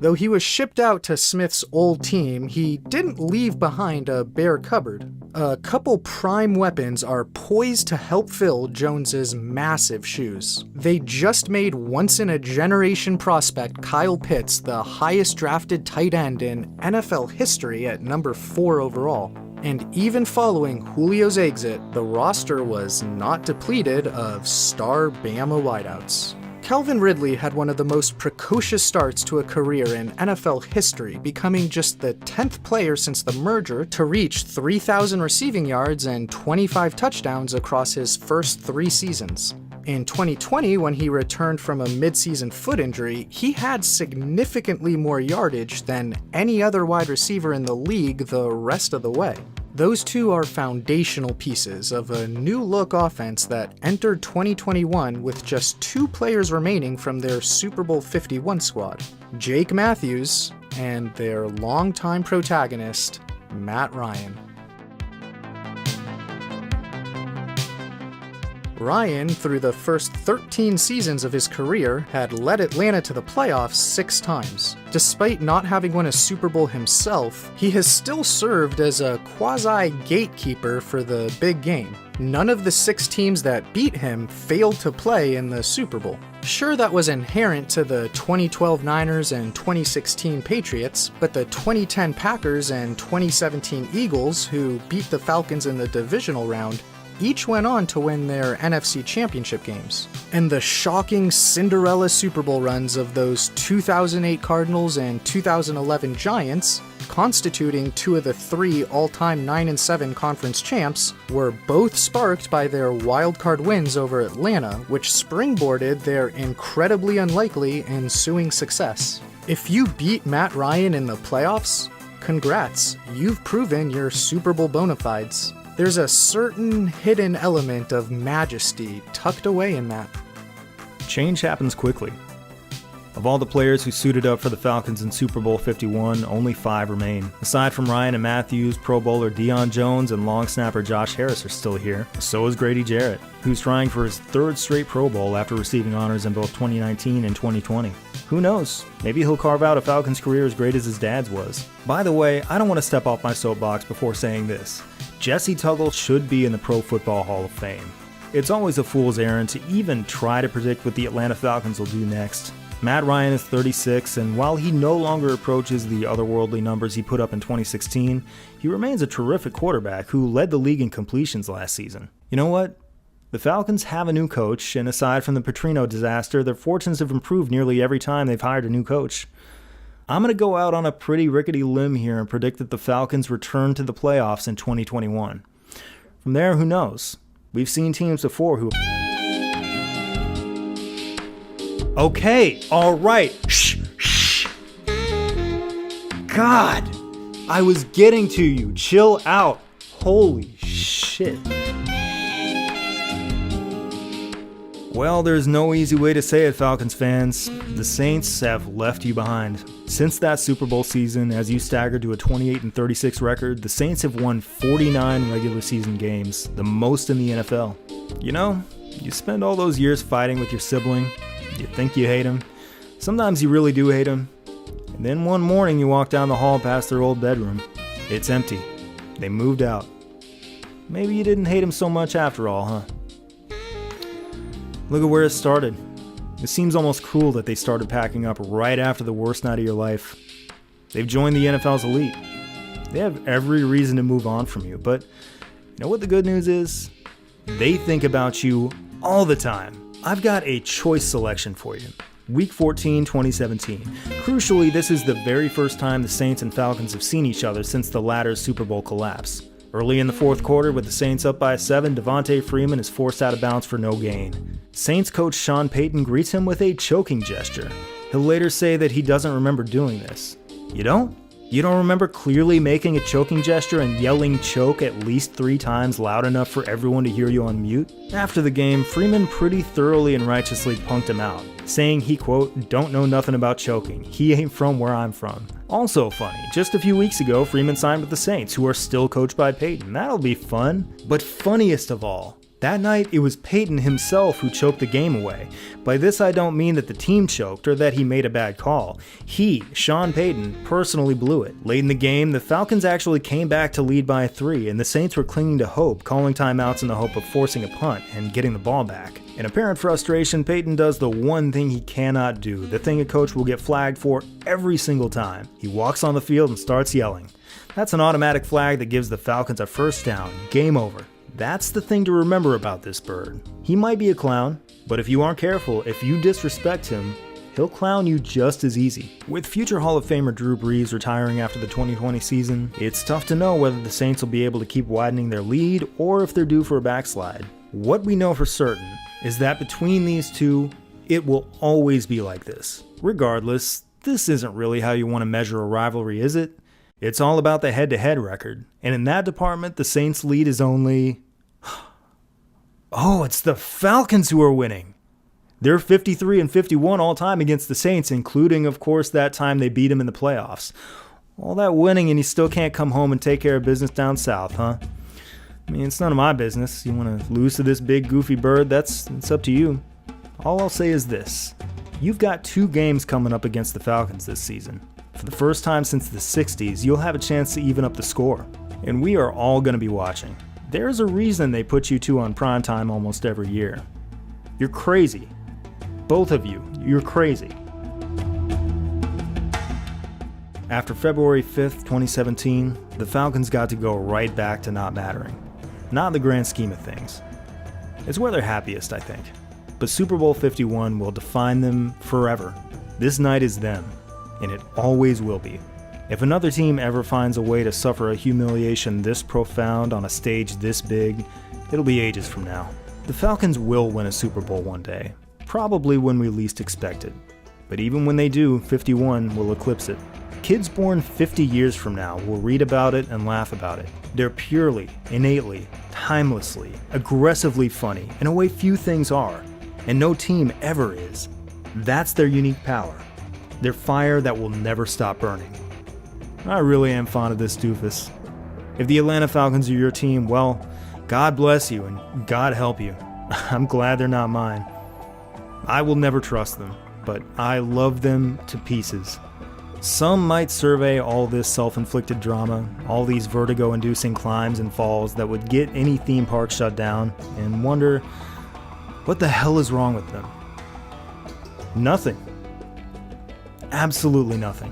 Though he was shipped out to Smith's old team, he didn't leave behind a bare cupboard. A couple prime weapons are poised to help fill Jones's massive shoes. They just made once-in-a-generation prospect Kyle Pitts the highest drafted tight end in NFL history at number 4 overall. And even following Julio's exit, the roster was not depleted of star Bama wideouts. Calvin Ridley had one of the most precocious starts to a career in NFL history, becoming just the 10th player since the merger to reach 3,000 receiving yards and 25 touchdowns across his first 3 seasons. In 2020, when he returned from a midseason foot injury, he had significantly more yardage than any other wide receiver in the league the rest of the way. Those two are foundational pieces of a new-look offense that entered 2021 with just 2 players remaining from their Super Bowl 51 squad, Jake Matthews and their longtime protagonist, Matt Ryan. Ryan, through the first 13 seasons of his career, had led Atlanta to the playoffs 6 times. Despite not having won a Super Bowl himself, he has still served as a quasi-gatekeeper for the big game. None of the 6 teams that beat him failed to play in the Super Bowl. Sure, that was inherent to the 2012 Niners and 2016 Patriots, but the 2010 Packers and 2017 Eagles, who beat the Falcons in the divisional round, each went on to win their NFC championship games. And the shocking Cinderella Super Bowl runs of those 2008 Cardinals and 2011 Giants, constituting 2 of the 3 all-time 9-7 conference champs, were both sparked by their wildcard wins over Atlanta, which springboarded their incredibly unlikely ensuing success. If you beat Matt Ryan in the playoffs, congrats, you've proven your Super Bowl bona fides. There's a certain hidden element of majesty tucked away in that. Change happens quickly. Of all the players who suited up for the Falcons in Super Bowl 51, only 5 remain. Aside from Ryan and Matthews, Pro Bowler Deion Jones and long snapper Josh Harris are still here. So is Grady Jarrett, who's trying for his 3rd straight Pro Bowl after receiving honors in both 2019 and 2020. Who knows? Maybe he'll carve out a Falcons career as great as his dad's was. By the way, I don't want to step off my soapbox before saying this. Jesse Tuggle should be in the Pro Football Hall of Fame. It's always a fool's errand to even try to predict what the Atlanta Falcons will do next. Matt Ryan is 36, and while he no longer approaches the otherworldly numbers he put up in 2016, he remains a terrific quarterback who led the league in completions last season. You know what? The Falcons have a new coach, and aside from the Petrino disaster, their fortunes have improved nearly every time they've hired a new coach. I'm going to go out on a pretty rickety limb here and predict that the Falcons return to the playoffs in 2021. From there, who knows? We've seen teams before who... Okay, alright, shh. God, I was getting to you, chill out. Holy shit. Well, there's no easy way to say it, Falcons fans. The Saints have left you behind. Since that Super Bowl season, as you staggered to a 28-36 record, the Saints have won 49 regular season games, the most in the NFL. You know, you spend all those years fighting with your sibling, you think you hate him, sometimes you really do hate him, and then one morning you walk down the hall past their old bedroom. It's empty. They moved out. Maybe you didn't hate him so much after all, huh? Look at where it started. It seems almost cruel that they started packing up right after the worst night of your life. They've joined the NFL's elite. They have every reason to move on from you, but you know what the good news is? They think about you all the time. I've got a choice selection for you. Week 14, 2017. Crucially, this is the very first time the Saints and Falcons have seen each other since the latter's Super Bowl collapse. Early in the 4th quarter, with the Saints up by 7, Devontae Freeman is forced out of bounds for no gain. Saints coach Sean Payton greets him with a choking gesture. He'll later say that he doesn't remember doing this. You don't? You don't remember clearly making a choking gesture and yelling choke at least 3 times loud enough for everyone to hear you on mute? After the game, Freeman pretty thoroughly and righteously punked him out, saying he, quote, don't know nothing about choking. He ain't from where I'm from. Also funny, just a few weeks ago, Freeman signed with the Saints, who are still coached by Payton. That'll be fun. But funniest of all, That night, it was Peyton himself who choked the game away. By this, I don't mean that the team choked or that he made a bad call. He, Sean Payton, personally blew it. Late in the game, the Falcons actually came back to lead by 3, and the Saints were clinging to hope, calling timeouts in the hope of forcing a punt and getting the ball back. In apparent frustration, Peyton does the one thing he cannot do, the thing a coach will get flagged for every single time. He walks on the field and starts yelling. That's an automatic flag that gives the Falcons a first down. Game over. That's the thing to remember about this bird. He might be a clown, but if you aren't careful, if you disrespect him, he'll clown you just as easy. With future Hall of Famer Drew Brees retiring after the 2020 season, it's tough to know whether the Saints will be able to keep widening their lead or if they're due for a backslide. What we know for certain is that between these two, it will always be like this. Regardless, this isn't really how you want to measure a rivalry, is it? It's all about the head-to-head record, and in that department, the Saints' lead is only... Oh, it's the Falcons who are winning! They're 53-51 all time against the Saints, including, of course, that time they beat them in the playoffs. All that winning and you still can't come home and take care of business down south, huh? I mean, it's none of my business. You want to lose to this big goofy bird, it's up to you. All I'll say is this. You've got 2 games coming up against the Falcons this season. For the first time since the 60s, you'll have a chance to even up the score. And we are all going to be watching. There's a reason they put you 2 on primetime almost every year. You're crazy. Both of you, you're crazy. After February 5th, 2017, the Falcons got to go right back to not mattering. Not in the grand scheme of things. It's where they're happiest, I think. But Super Bowl 51 will define them forever. This night is them, and it always will be. If another team ever finds a way to suffer a humiliation this profound on a stage this big, it'll be ages from now. The Falcons will win a Super Bowl one day, probably when we least expect it. But even when they do, 51 will eclipse it. Kids born 50 years from now will read about it and laugh about it. They're purely, innately, timelessly, aggressively funny in a way few things are, and no team ever is. That's their unique power. Their fire that will never stop burning. I really am fond of this doofus. If the Atlanta Falcons are your team, well, God bless you and God help you. I'm glad they're not mine. I will never trust them, but I love them to pieces. Some might survey all this self-inflicted drama, all these vertigo-inducing climbs and falls that would get any theme park shut down, and wonder, what the hell is wrong with them? Nothing. Absolutely nothing.